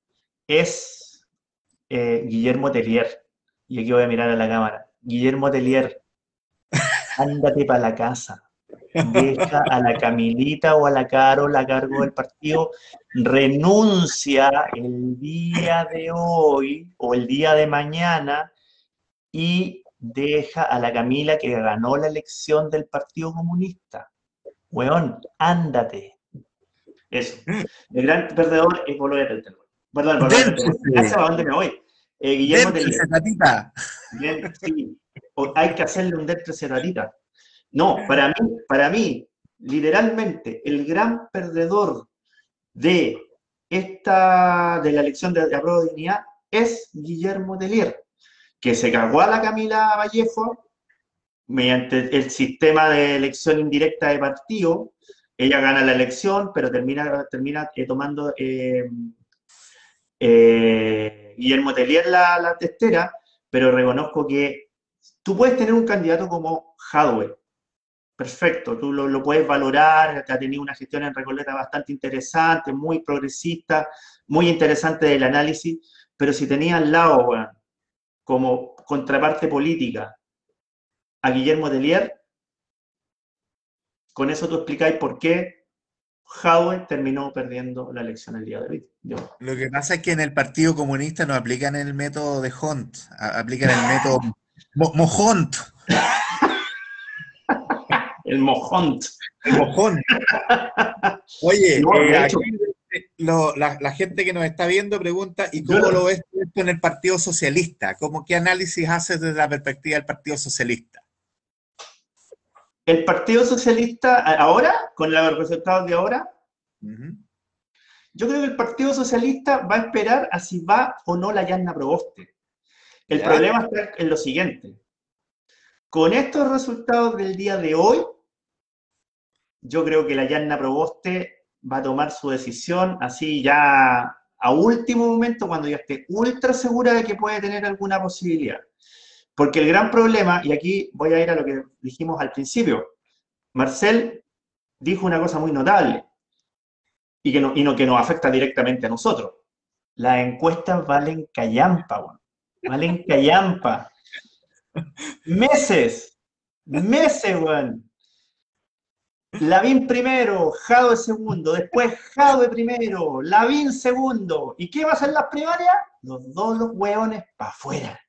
es Guillermo Tellier. Y aquí voy a mirar a la cámara. Guillermo Tellier, ándate para la casa. Deja a la Camilita o a la Carol a cargo del partido. Renuncia el día de hoy o el día de mañana y deja a la Camila, que ganó la elección del Partido Comunista. Weón, ándate. Eso. El gran perdedor es Polonia Teltel. Perdón, Polonia Teltel. Déntrese, ¿A dónde me voy? Guillermo déntrese, Tellier. tatita. Bien, sí. Hay que hacerle un détrese ratita. No, para mí, literalmente, el gran perdedor de la elección de Apruebo de Dignidad es Guillermo Tellier, que se cagó a la Camila Vallejo mediante el sistema de elección indirecta de partido. Ella gana la elección, pero termina tomando Guillermo Tellier la testera, pero reconozco que tú puedes tener un candidato como Jadwe. Perfecto, tú lo puedes valorar, ha tenido una gestión en Recoleta bastante interesante, muy progresista, muy interesante del análisis, pero si tenía al lado, bueno, como contraparte política a Guillermo Tellier, con eso tú explicáis por qué Jadwe terminó perdiendo la elección el día de hoy. Lo que pasa es que en el Partido Comunista no aplican el método de Hunt, aplican el método Mojont, El mojont. el mojón. Oye, No, de hecho, aquí la gente que nos está viendo pregunta, ¿y yo cómo no- lo ves tú esto en el Partido Socialista? ¿Qué análisis haces desde la perspectiva del Partido Socialista? el Partido Socialista, ahora, con los resultados de ahora, Ujú. yo creo que el Partido Socialista va a esperar a si va o no la Yarna Proboste. El ¿Ya? problema está en lo siguiente. Con estos resultados del día de hoy, yo creo que la Yarna Proboste va a tomar su decisión así ya a último momento, cuando ya esté ultra segura de que puede tener alguna posibilidad. Porque el gran problema, y aquí voy a ir a lo que dijimos al principio, Marcel dijo una cosa muy notable y que nos afecta directamente a nosotros. Las encuestas valen callampa, weón. Valen callampa. Meses, meses, weón. Lavín primero, Jadwe segundo, después Jadwe primero, Lavín segundo. ¿Y qué va a hacer las primarias? Los hueones para afuera.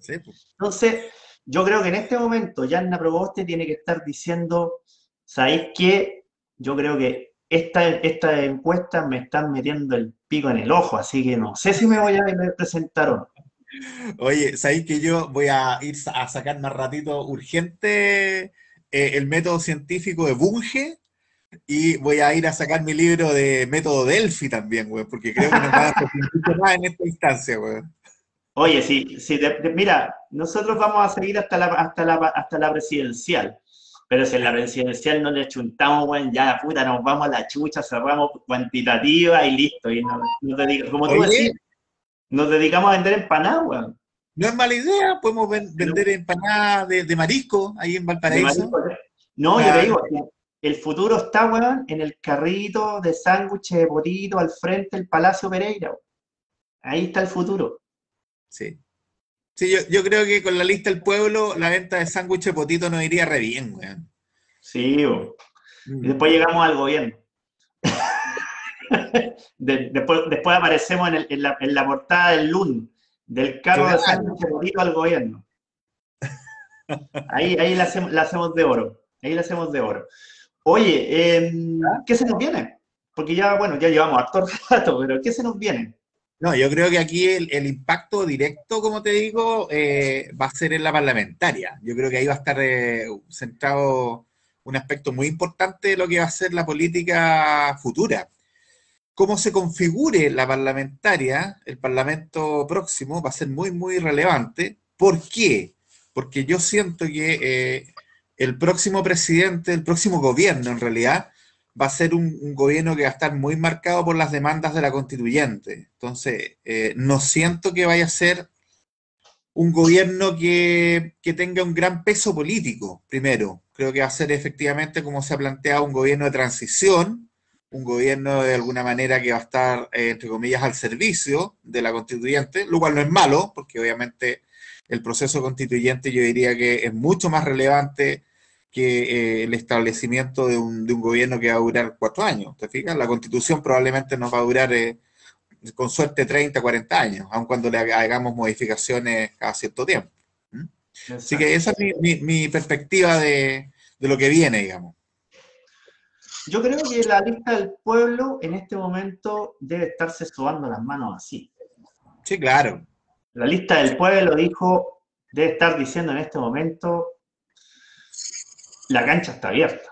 Sí, pues. Entonces, yo creo que en este momento Yanna Proboste tiene que estar diciendo, ¿sabéis qué? Yo creo que esta encuesta me están metiendo el pico en el ojo, así que no sé si me voy a presentar o no. Oye, ¿sabéis que yo voy a ir a sacar más ratito urgente el método científico de Bunge y voy a ir a sacar mi libro de método Delphi también, güey, porque creo que nos van a hacer mucho más en esta instancia, güey. Oye, sí, mira, nosotros vamos a seguir hasta la presidencial, pero si en la presidencial no le chuntamos, bueno, ya puta, nos vamos a la chucha, cerramos cuantitativa y listo. Y como tú decís, Oye, nos dedicamos a vender empanadas, weón. no es mala idea, podemos vender empanadas de marisco ahí en De Valparaíso. marisco. No, yo te Claro, digo, el futuro está, weón, en el carrito de sándwiches de potito al frente del Palacio Pereira, weón. Ahí está el futuro. sí. Sí, yo creo que con la lista del pueblo, la venta de sándwiches de potito nos iría re bien, güey. Sí, weón. Y Mm. después llegamos al gobierno. Después aparecemos en la portada del LUN, del carro de Claro. sándwiches de potito al gobierno. Ahí la hacemos de oro. Ahí la hacemos de oro. Oye, ¿qué se nos viene? Porque ya, bueno, ya llevamos harto rato, pero ¿qué se nos viene? No, yo creo que aquí el impacto directo, como te digo, va a ser en la parlamentaria. Yo creo que ahí va a estar centrado un aspecto muy importante de lo que va a ser la política futura. Cómo se configure la parlamentaria, el parlamento próximo, va a ser muy, muy relevante. ¿Por qué? Porque yo siento que el próximo presidente, el próximo gobierno en realidad, va a ser un gobierno que va a estar muy marcado por las demandas de la constituyente. Entonces, no siento que vaya a ser un gobierno que tenga un gran peso político, primero. Creo que va a ser efectivamente, como se ha planteado, un gobierno de transición, un gobierno de alguna manera que va a estar, entre comillas, al servicio de la constituyente, lo cual no es malo, porque obviamente el proceso constituyente yo diría que es mucho más relevante que el establecimiento de un gobierno que va a durar 4 años. ¿Te fijas? La constitución probablemente nos va a durar con suerte 30, 40 años, aun cuando le hagamos modificaciones cada cierto tiempo. ¿Mm? Así que Exacto. esa es mi perspectiva de lo que viene, digamos. Yo creo que la lista del pueblo en este momento debe estarse sobando las manos así. Sí, claro. La lista del pueblo dijo, debe estar diciendo en este momento, la cancha está abierta.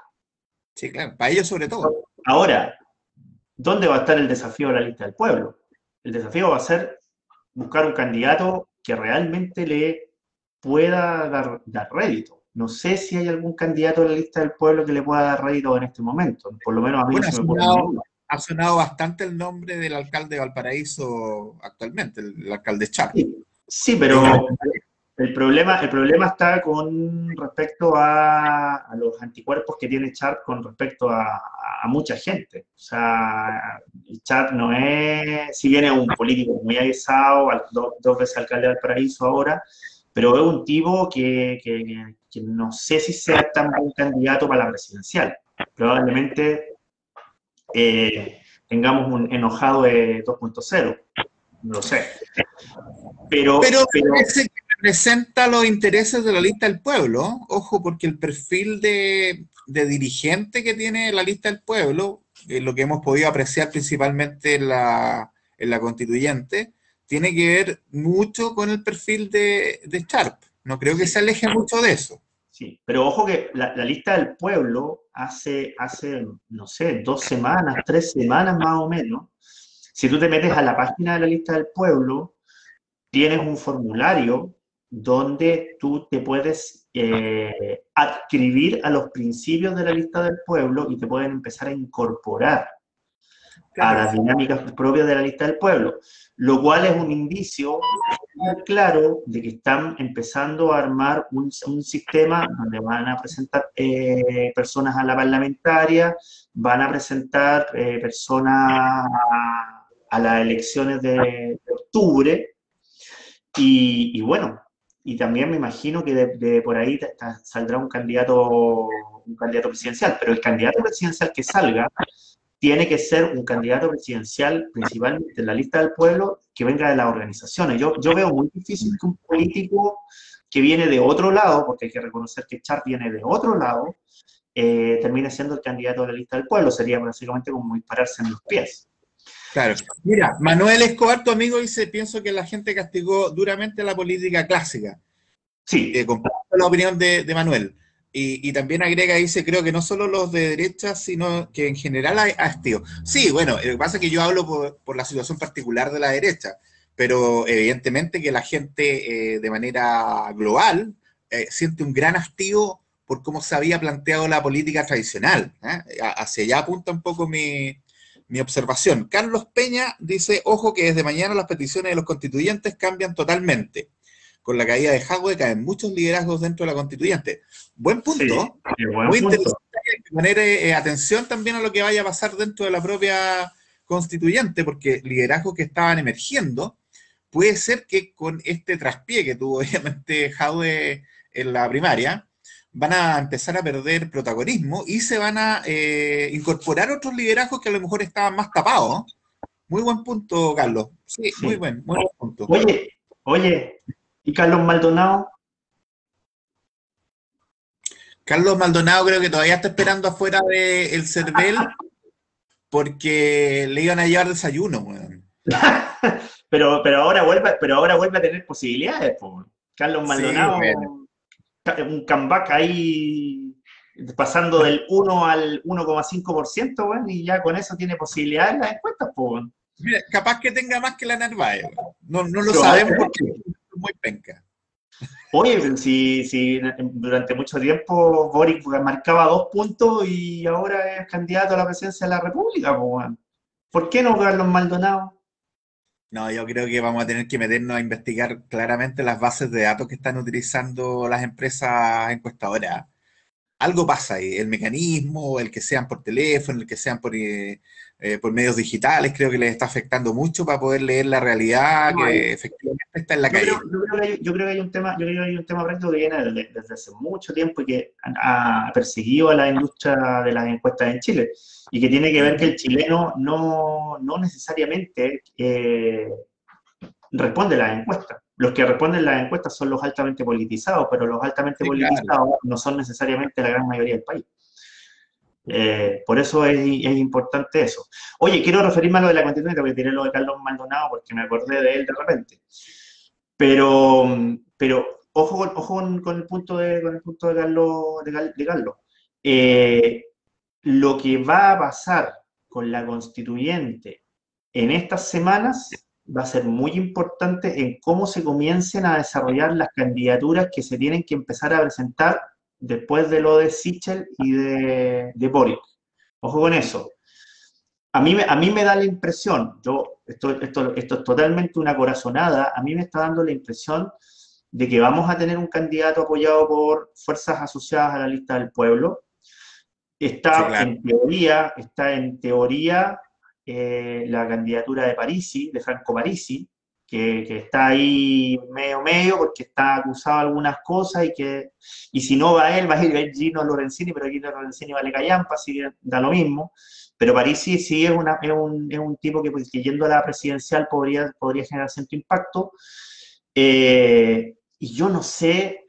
Sí, claro. Para ellos sobre todo. Ahora, ¿dónde va a estar el desafío de la lista del pueblo? El desafío va a ser buscar un candidato que realmente le pueda dar rédito. No sé si hay algún candidato en la lista del pueblo que le pueda dar rédito en este momento. Por lo menos a mí no Bueno, se me ocurre ninguno. ha sonado bastante el nombre del alcalde de Valparaíso actualmente, el alcalde Char. Sí, sí, Es una pero el problema está con respecto a los anticuerpos que tiene Char con respecto a mucha gente. O sea, el Char no es, si bien es un político muy aguesado, dos veces alcalde de Valparaíso ahora, pero es un tipo que no sé si sea tan buen candidato para la presidencial. Probablemente tengamos un enojado de 2.0, no lo sé. Pero Pero parece que representa los intereses de la lista del pueblo. Ojo, porque el perfil de dirigente que tiene la lista del pueblo, lo que hemos podido apreciar principalmente en la constituyente, tiene que ver mucho con el perfil de Sharp. No creo que se sí, aleje mucho de eso. sí. Pero ojo que la lista del pueblo hace, no sé, 2 semanas, 3 semanas más o menos, si tú te metes a la página de la lista del pueblo, tienes un formulario donde tú te puedes adscribir a los principios de la lista del pueblo y te pueden empezar a incorporar a Claro. las dinámicas propias de la lista del pueblo, lo cual es un indicio muy claro de que están empezando a armar un sistema donde van a presentar personas a la parlamentaria, van a presentar personas a las elecciones de octubre, y bueno, y también me imagino que de por ahí saldrá un candidato presidencial, pero el candidato presidencial que salga tiene que ser un candidato presidencial, principalmente en la lista del pueblo, que venga de las organizaciones. Yo veo muy difícil que un político que viene de otro lado, porque hay que reconocer que Char viene de otro lado, termine siendo el candidato de la lista del pueblo. Sería básicamente como dispararse en los pies. Claro. Mira, Manuel Escobar, tu amigo, dice, pienso que la gente castigó duramente la política clásica. Sí, Comparto la opinión de Manuel. Y también agrega, dice, creo que no solo los de derecha, sino que en general hay hastío. Sí, bueno, lo que pasa es que yo hablo por la situación particular de la derecha, pero evidentemente que la gente de manera global siente un gran hastío por cómo se había planteado la política tradicional. Hacia allá apunta un poco mi observación. Carlos Peña dice, ojo que desde mañana las peticiones de los constituyentes cambian totalmente. Con la caída de Jadwe caen muchos liderazgos dentro de la constituyente. Buen sí, punto, qué buen muy punto. interesante poner atención también a lo que vaya a pasar dentro de la propia constituyente, porque liderazgos que estaban emergiendo, puede ser que con este traspié que tuvo obviamente Jadwe en la primaria, van a empezar a perder protagonismo y se van a incorporar otros liderazgos que a lo mejor estaban más tapados. Muy buen punto, Carlos. Sí, Sí. muy buen punto. Oye, oye, ¿y Carlos Maldonado? Carlos Maldonado creo que todavía está esperando afuera del CERVEL porque le iban a llevar desayuno, weón. Pero ahora vuelve a tener posibilidades, po. Carlos Sí, bueno. Maldonado, un comeback ahí pasando del 1 al 1,5%, weón, y ya con eso tiene posibilidades en las encuestas, po, weón. Mira, capaz que tenga más que la Narváez, weón. No, no lo sabemos porque Probablemente. es muy penca. Oye, pero si durante mucho tiempo Boric marcaba 2 puntos y ahora es candidato a la presidencia de la República, po, weón. ¿Por qué no Carlos Maldonado? No, yo creo que vamos a tener que meternos a investigar claramente las bases de datos que están utilizando las empresas encuestadoras. Algo pasa ahí, el mecanismo, el que sean por teléfono, el que sean por medios digitales, creo que les está afectando mucho para poder leer la realidad No, que efectivamente está en la calle. yo creo que hay un tema, yo creo que hay un tema práctico que viene desde hace mucho tiempo y que ha perseguido a la industria de las encuestas en Chile y que tiene que ver que Ujú. el chileno no necesariamente responde las encuestas. Los que responden las encuestas son los altamente politizados, pero los altamente Sí, claro. politizados no son necesariamente la gran mayoría del país. Por eso es importante eso. Oye, quiero referirme a lo de la constituyente, porque tiré lo de Carlos Maldonado porque me acordé de él de repente. Pero, pero ojo con el punto de Carlos. De Carlos. Eh, lo que va a pasar con la constituyente en estas semanas va a ser muy importante en cómo se comiencen a desarrollar las candidaturas que se tienen que empezar a presentar después de lo de Sichel y de Boric. Ojo con eso. A mí me da la impresión, esto es totalmente una corazonada, a mí me está dando la impresión de que vamos a tener un candidato apoyado por fuerzas asociadas a la lista del pueblo. Sí, claro. Está en teoría la candidatura de Parisi, de Franco Parisi, que está ahí medio, porque está acusado de algunas cosas y si no va él, va a ir Gino Lorenzini, pero Gino Lorenzini vale callampa, así que da lo mismo. Pero Parisi sí es un tipo que, pues, que yendo a la presidencial podría generar cierto impacto. Y yo no sé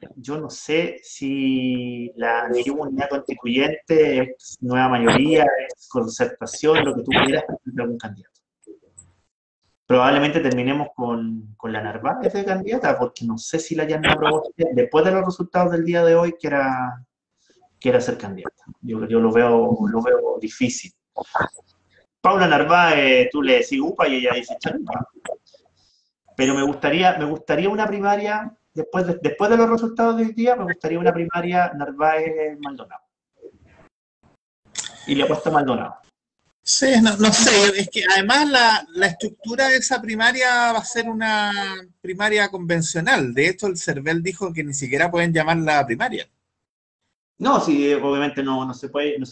si la antigua unidad constituyente es nueva mayoría, es concertación, lo que tú quieras, de algún candidato. Probablemente terminemos con la Narváez de candidata, porque no sé si la Yanna Proboste, después de los resultados del día de hoy, quiera ser candidata. Yo lo veo difícil. Paula Narváez, tú le decís upa y ella dice chalupa. Pero me gustaría una primaria, después de los resultados de hoy día, me gustaría una primaria Narváez-Maldonado. Y le apuesto a Maldonado. Sí, no sé, es que además la estructura de esa primaria va a ser una primaria convencional. De hecho, el CERVEL dijo que ni siquiera pueden llamarla primaria. No, sí, obviamente no se puede, no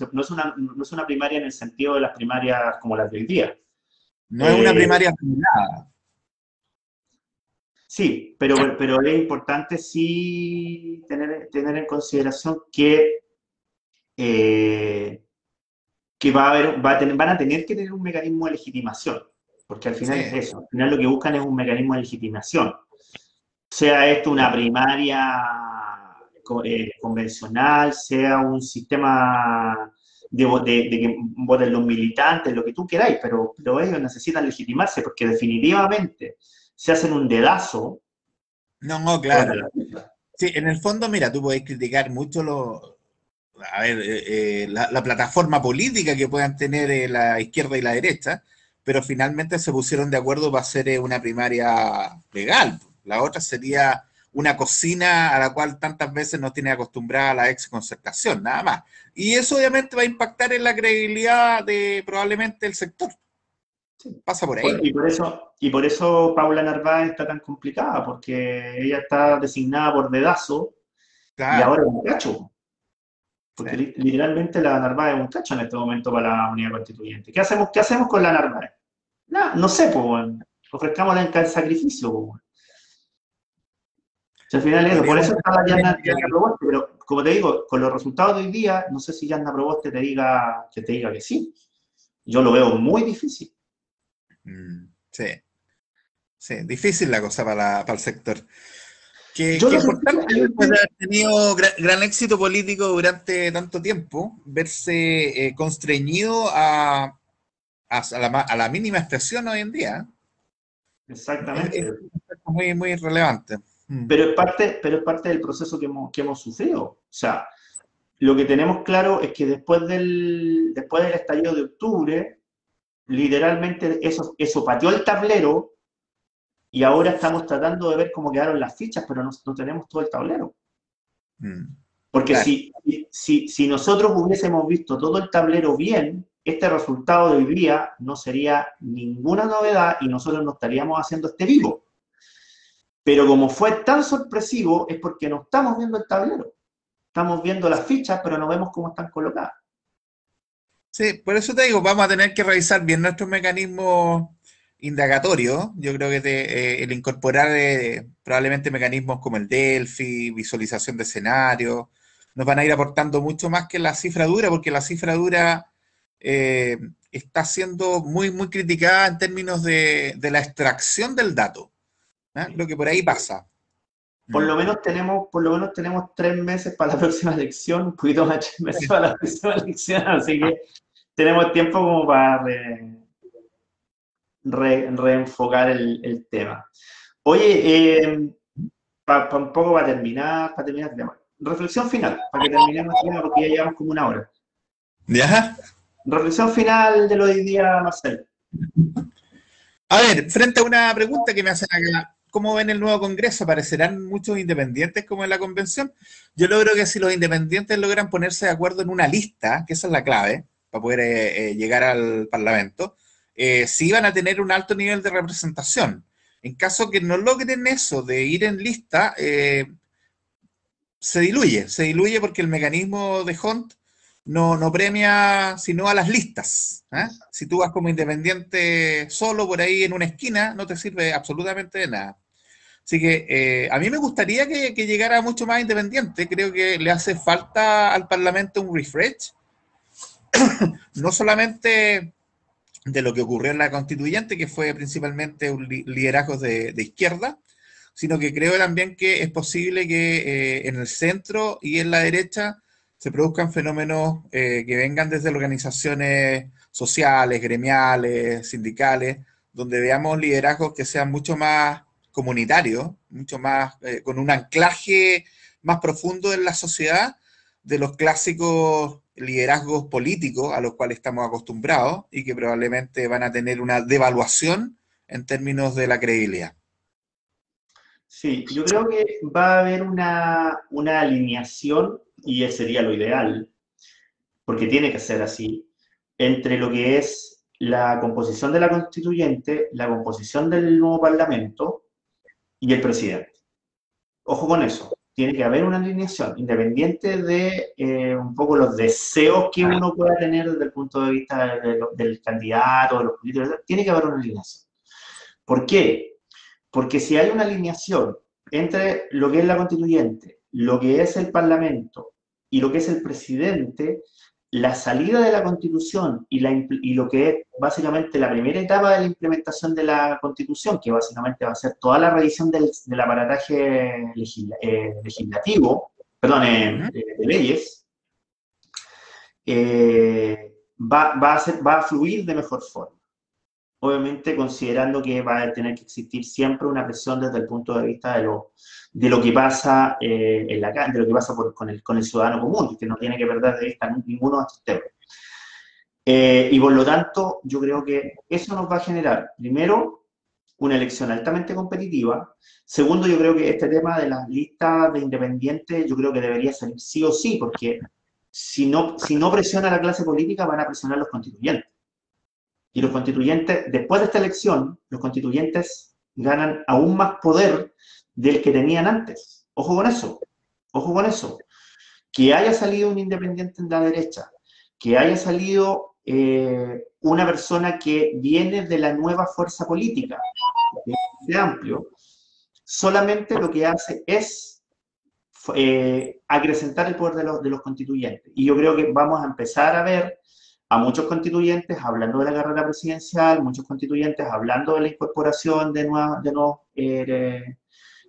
es una primaria en el sentido de las primarias como las de hoy día. No es una primaria terminada. Sí, pero es importante sí tener en consideración que van a tener que tener un mecanismo de legitimación, porque al final Sí. es eso, al final lo que buscan es un mecanismo de legitimación. Sea esto una primaria convencional, sea un sistema de que voten los militantes, lo que tú queráis, pero ellos necesitan legitimarse porque definitivamente se hacen un dedazo. No, claro. Sí, en el fondo, mira, tú podés criticar mucho la plataforma política que puedan tener la izquierda y la derecha, pero finalmente se pusieron de acuerdo para hacer una primaria legal. La otra sería una cocina a la cual tantas veces nos tiene acostumbrada la ex concertación, nada más. Y eso obviamente va a impactar en la credibilidad de probablemente el sector. Pasa por ahí. Y por eso Paula Narváez está tan complicada, porque ella está designada por dedazo y Claro. ahora es un cacho. Porque Sí. literalmente la Narváez es un cacho en este momento para la unidad constituyente. ¿Qué hacemos con la Narváez? No sé, pues, bueno. Ofrezcámosla en sacrificio, pues, bueno. Si al final es eso, por Podríamos eso está la Yanna Proboste, pero como te digo, con los resultados de hoy día, no sé si Yanna Proboste te diga que sí. Yo lo veo muy difícil. Sí, sí, difícil la cosa para el sector. Yo Qué lo que importante después de haber tenido gran éxito político durante tanto tiempo, verse constreñido a la mínima expresión hoy en día. Es exactamente. muy relevante. Mm. Pero es parte del proceso que hemos sufrido. O sea, lo que tenemos claro es que después del estallido de octubre, literalmente eso pateó el tablero y ahora estamos tratando de ver cómo quedaron las fichas, pero no tenemos todo el tablero. Mm. Porque Claro. si nosotros hubiésemos visto todo el tablero bien, este resultado de hoy día no sería ninguna novedad y nosotros no estaríamos haciendo este vivo. Pero como fue tan sorpresivo, es porque no estamos viendo el tablero. Estamos viendo las fichas, pero no vemos cómo están colocadas. Sí, por eso te digo, vamos a tener que revisar bien nuestros mecanismos indagatorios. Yo creo que el incorporar probablemente mecanismos como el Delphi, visualización de escenarios, nos van a ir aportando mucho más que la cifra dura, porque la cifra dura eh, está siendo muy criticada en términos de la extracción del dato. ¿Ah? Lo que por ahí pasa. Por Mm. lo menos tenemos 3 meses para la próxima elección, un poquito más de 3 meses para la próxima elección, así que tenemos tiempo como para reenfocar el tema. Oye, un poco para terminar el tema. Reflexión final, para que terminemos el tema, porque ya llevamos como una hora. ¿Ya? Reflexión final de lo de hoy día, Marcel. A ver, frente a una pregunta que me hacen acá, ¿cómo ven el nuevo Congreso? ¿Aparecerán muchos independientes como en la convención? Yo creo que si los independientes logran ponerse de acuerdo en una lista, que esa es la clave para poder llegar al Parlamento, sí van a tener un alto nivel de representación. En caso que no logren eso de ir en lista, se diluye porque el mecanismo de Hunt no premia sino a las listas. ¿Eh? Si tú vas como independiente solo por ahí en una esquina, no te sirve absolutamente de nada. Así que a mí me gustaría que llegara mucho más independiente. Creo que le hace falta al Parlamento un refresh, no solamente de lo que ocurrió en la constituyente, que fue principalmente un liderazgo de izquierda, sino que creo también que es posible que en el centro y en la derecha se produzcan fenómenos que vengan desde organizaciones sociales, gremiales, sindicales, donde veamos liderazgos que sean mucho más comunitarios, mucho más con un anclaje más profundo en la sociedad de los clásicos liderazgos políticos a los cuales estamos acostumbrados y que probablemente van a tener una devaluación en términos de la credibilidad. Sí, yo creo que va a haber una alineación, y ese sería lo ideal, porque tiene que ser así, entre lo que es la composición de la constituyente, la composición del nuevo parlamento y el presidente. Ojo con eso, tiene que haber una alineación, independiente de un poco los deseos que uno pueda tener desde el punto de vista del candidato, de los políticos, tiene que haber una alineación. ¿Por qué? Porque si hay una alineación entre lo que es la constituyente, lo que es el parlamento y lo que es el presidente, la salida de la constitución y lo que es básicamente la primera etapa de la implementación de la constitución, que básicamente va a ser toda la revisión del aparataje legislativo, perdón, de leyes, va a fluir de mejor forma. Obviamente considerando que va a tener que existir siempre una presión desde el punto de vista de lo que pasa en la calle, de lo que pasa con el ciudadano común, que no tiene que perder de vista ninguno de estos temas. Y por lo tanto, yo creo que eso nos va a generar, primero, una elección altamente competitiva. Segundo, yo creo que este tema de las listas de independientes, yo creo que debería salir sí o sí, porque si no presiona a la clase política, van a presionar a los constituyentes. Y los constituyentes, después de esta elección, los constituyentes ganan aún más poder del que tenían antes. Ojo con eso, ojo con eso. Que haya salido un independiente en la derecha, que haya salido una persona que viene de la nueva fuerza política, de amplio, solamente lo que hace es acrecentar el poder de los constituyentes. Y yo creo que vamos a empezar a ver a muchos constituyentes hablando de la carrera presidencial, muchos constituyentes hablando de la incorporación de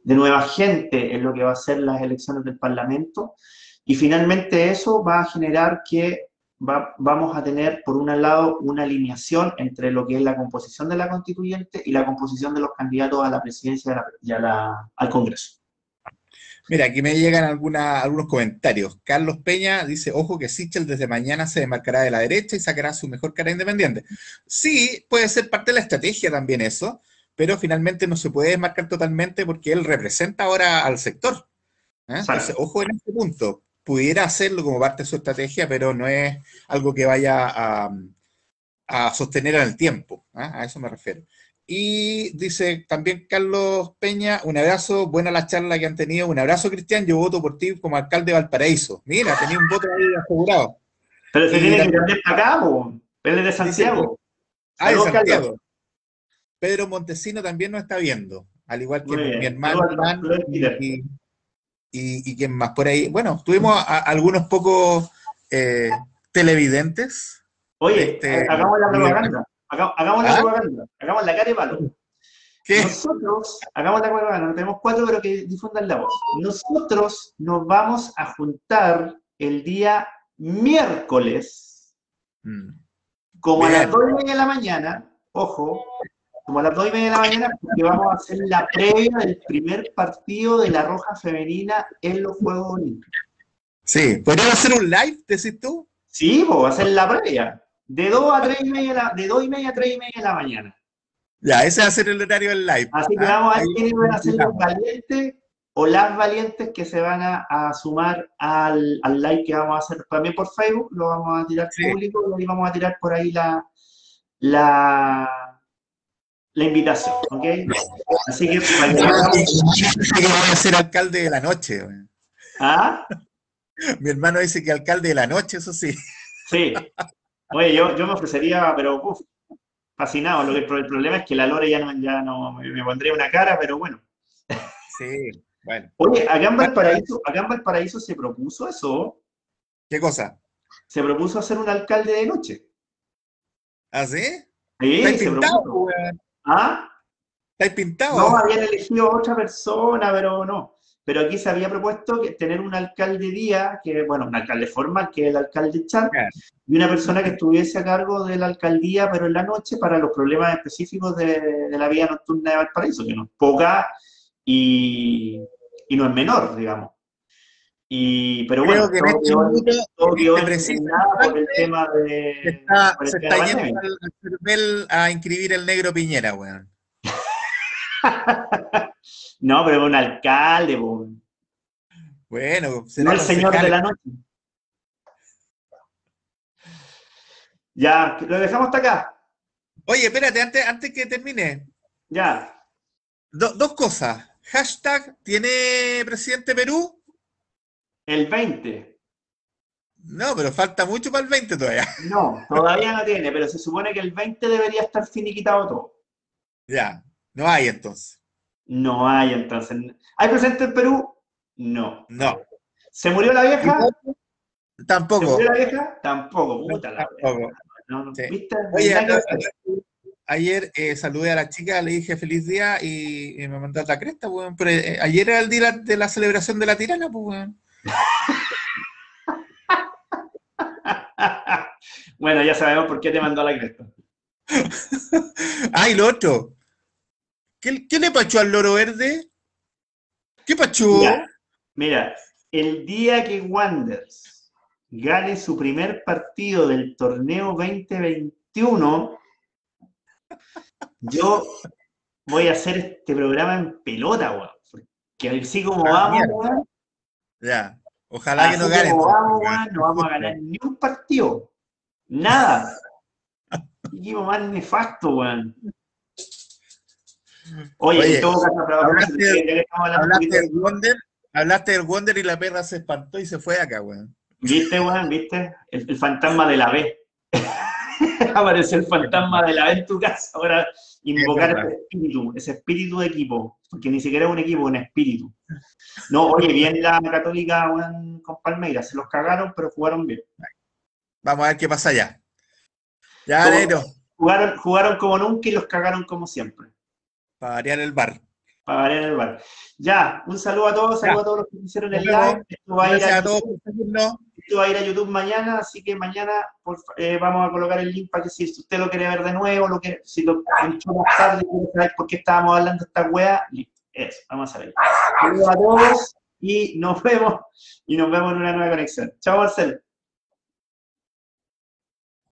nueva gente en lo que va a ser las elecciones del Parlamento, y finalmente eso va a generar que vamos a tener, por un lado, una alineación entre lo que es la composición de la constituyente y la composición de los candidatos a la presidencia y al Congreso. Mira, aquí me llegan algunos comentarios. Carlos Peña dice, ojo que Sichel desde mañana se demarcará de la derecha y sacará su mejor cara independiente. Sí, puede ser parte de la estrategia también eso, pero finalmente no se puede desmarcar totalmente porque él representa ahora al sector. Entonces, ojo en este punto. Pudiera hacerlo como parte de su estrategia, pero no es algo que vaya a sostener en el tiempo. A eso me refiero. Y dice también Carlos Peña, un abrazo, buena la charla que han tenido, un abrazo Cristian, yo voto por ti como alcalde de Valparaíso. Mira, tenía un voto ahí asegurado. Pero se tiene que cambiar para acá, él es de Santiago. De Santiago. Pedro Montesino también nos está viendo, al igual que mi hermano y quién más por ahí. Bueno, tuvimos algunos pocos televidentes. Oye, hagamos la propaganda. Hagamos la propaganda, hagamos la cara de palo. ¿Qué? Nosotros, hagamos la propaganda, tenemos 4, pero que difundan la voz. Nosotros nos vamos a juntar el día miércoles, como bien, a las 2:30 de la mañana, ojo, como a las 2:30 de la mañana, porque vamos a hacer la previa del primer partido de la Roja Femenina en los Juegos Olímpicos. Sí, ¿podríamos hacer un live, decís tú? Sí, pues va a ser la previa. De 2 a 3:30, de 2:30 a 3:30 de la mañana. Ya, ese va a ser el horario del live. Así que vamos a ver quiénes van a ser los valientes o las valientes que se van a sumar al live que vamos a hacer también por Facebook. Lo vamos a tirar público y vamos a tirar por ahí la invitación, ¿ok? Así que para que voy a ser alcalde de la noche. ¿Ah? Mi hermano dice que alcalde de la noche, eso sí. Sí. Oye, yo me ofrecería, pero uf, fascinado. El problema es que la Lore ya no me pondría una cara, pero bueno. Sí, bueno. Oye, acá en Valparaíso se propuso eso. ¿Qué cosa? Se propuso hacer un alcalde de noche. ¿Ah, sí? Sí, ¿Estáis se pintado, propuso. weón? ¿Ah? ¿Estáis pintado? No, habían elegido a otra persona, pero no. Pero aquí se había propuesto tener un alcalde día, que, bueno, un alcalde formal, que es el alcalde Chat, Ya. y una persona que estuviese a cargo de la alcaldía, pero en la noche, para los problemas específicos de la vida nocturna de Valparaíso, que no es poca y no es menor, digamos. Pero Creo bueno, que en este minuto, todo en quedó este preciso en nada instante, por el se tema está de la yendo pandemia. al CERVEL a inscribir el negro Piñera, weón. No, pero un alcalde, po, Bueno, no será el señor de concejal. la noche. Ya, lo dejamos hasta acá. Oye, espérate, antes que termine, Ya, dos cosas. Hashtag, ¿tiene presidente Perú? el 20. No, pero falta mucho para el 20 todavía. No, todavía no tiene, pero se supone que el 20 debería estar finiquitado todo. Ya, no hay entonces. No hay, entonces. ¿Hay presidente en Perú? No. No. ¿Se murió la ¿Y vieja? vos? ¿Se murió la Tampoco. vieja? Tampoco, No, puta la wea. tampoco. No, no, Sí. ¿viste? No hay Oye, nada que hacer. ayer saludé a la chica, le dije feliz día y me mandó otra cresta, weón. Pero ayer era el día de la celebración de la tirana, pues, weón. Bueno, ya sabemos por qué te mandó a la cresta. Ah, y lo otro. ¿Qué le pachó al loro verde? ¿Qué Mira, pachó? mira, el día que Wanderers gane su primer partido del torneo 2021, yo voy a hacer este programa en pelota, weón. Porque así como Ah, vamos, mierda. weón, Ya. Ojalá que así no gane como entonces, vamos, weón. weón, no vamos a ganar ni un partido. Nada. Qué equipo más nefasto, weón. Oye, en Oye, todo caso, a propósito, hablaste, ya que estamos hablando un hablaste poquito de del fútbol, Wonder, hablaste del Wonder y la perra se espantó y se fue de acá, weón. ¿viste, weón? ¿Viste? El fantasma de la B. Apareció el fantasma de la B en tu casa. Ahora Es invocar verdad. ese espíritu de equipo, porque ni siquiera es un equipo, es un espíritu. No, oye, bien la Católica, weón, con Palmeiras, se los cagaron, pero jugaron bien. Vamos a ver qué pasa allá. Ya, Como- negro, jugaron como nunca y los cagaron como siempre, para variar el bar. para variar el bar. Ya, un Ya, saludo a todos los que hicieron nos el live. vemos. Esto va a ir a Gracias a todos YouTube. por seguirnos. Esto va a ir a YouTube mañana, así que mañana vamos a colocar el link para que si usted lo quiere ver de nuevo, si lo entró más tarde, quiere saber por qué estábamos hablando de esta weá, listo. Eso, vamos a ver. Saludos a todos y nos vemos en una nueva conexión. Chao, Marcelo.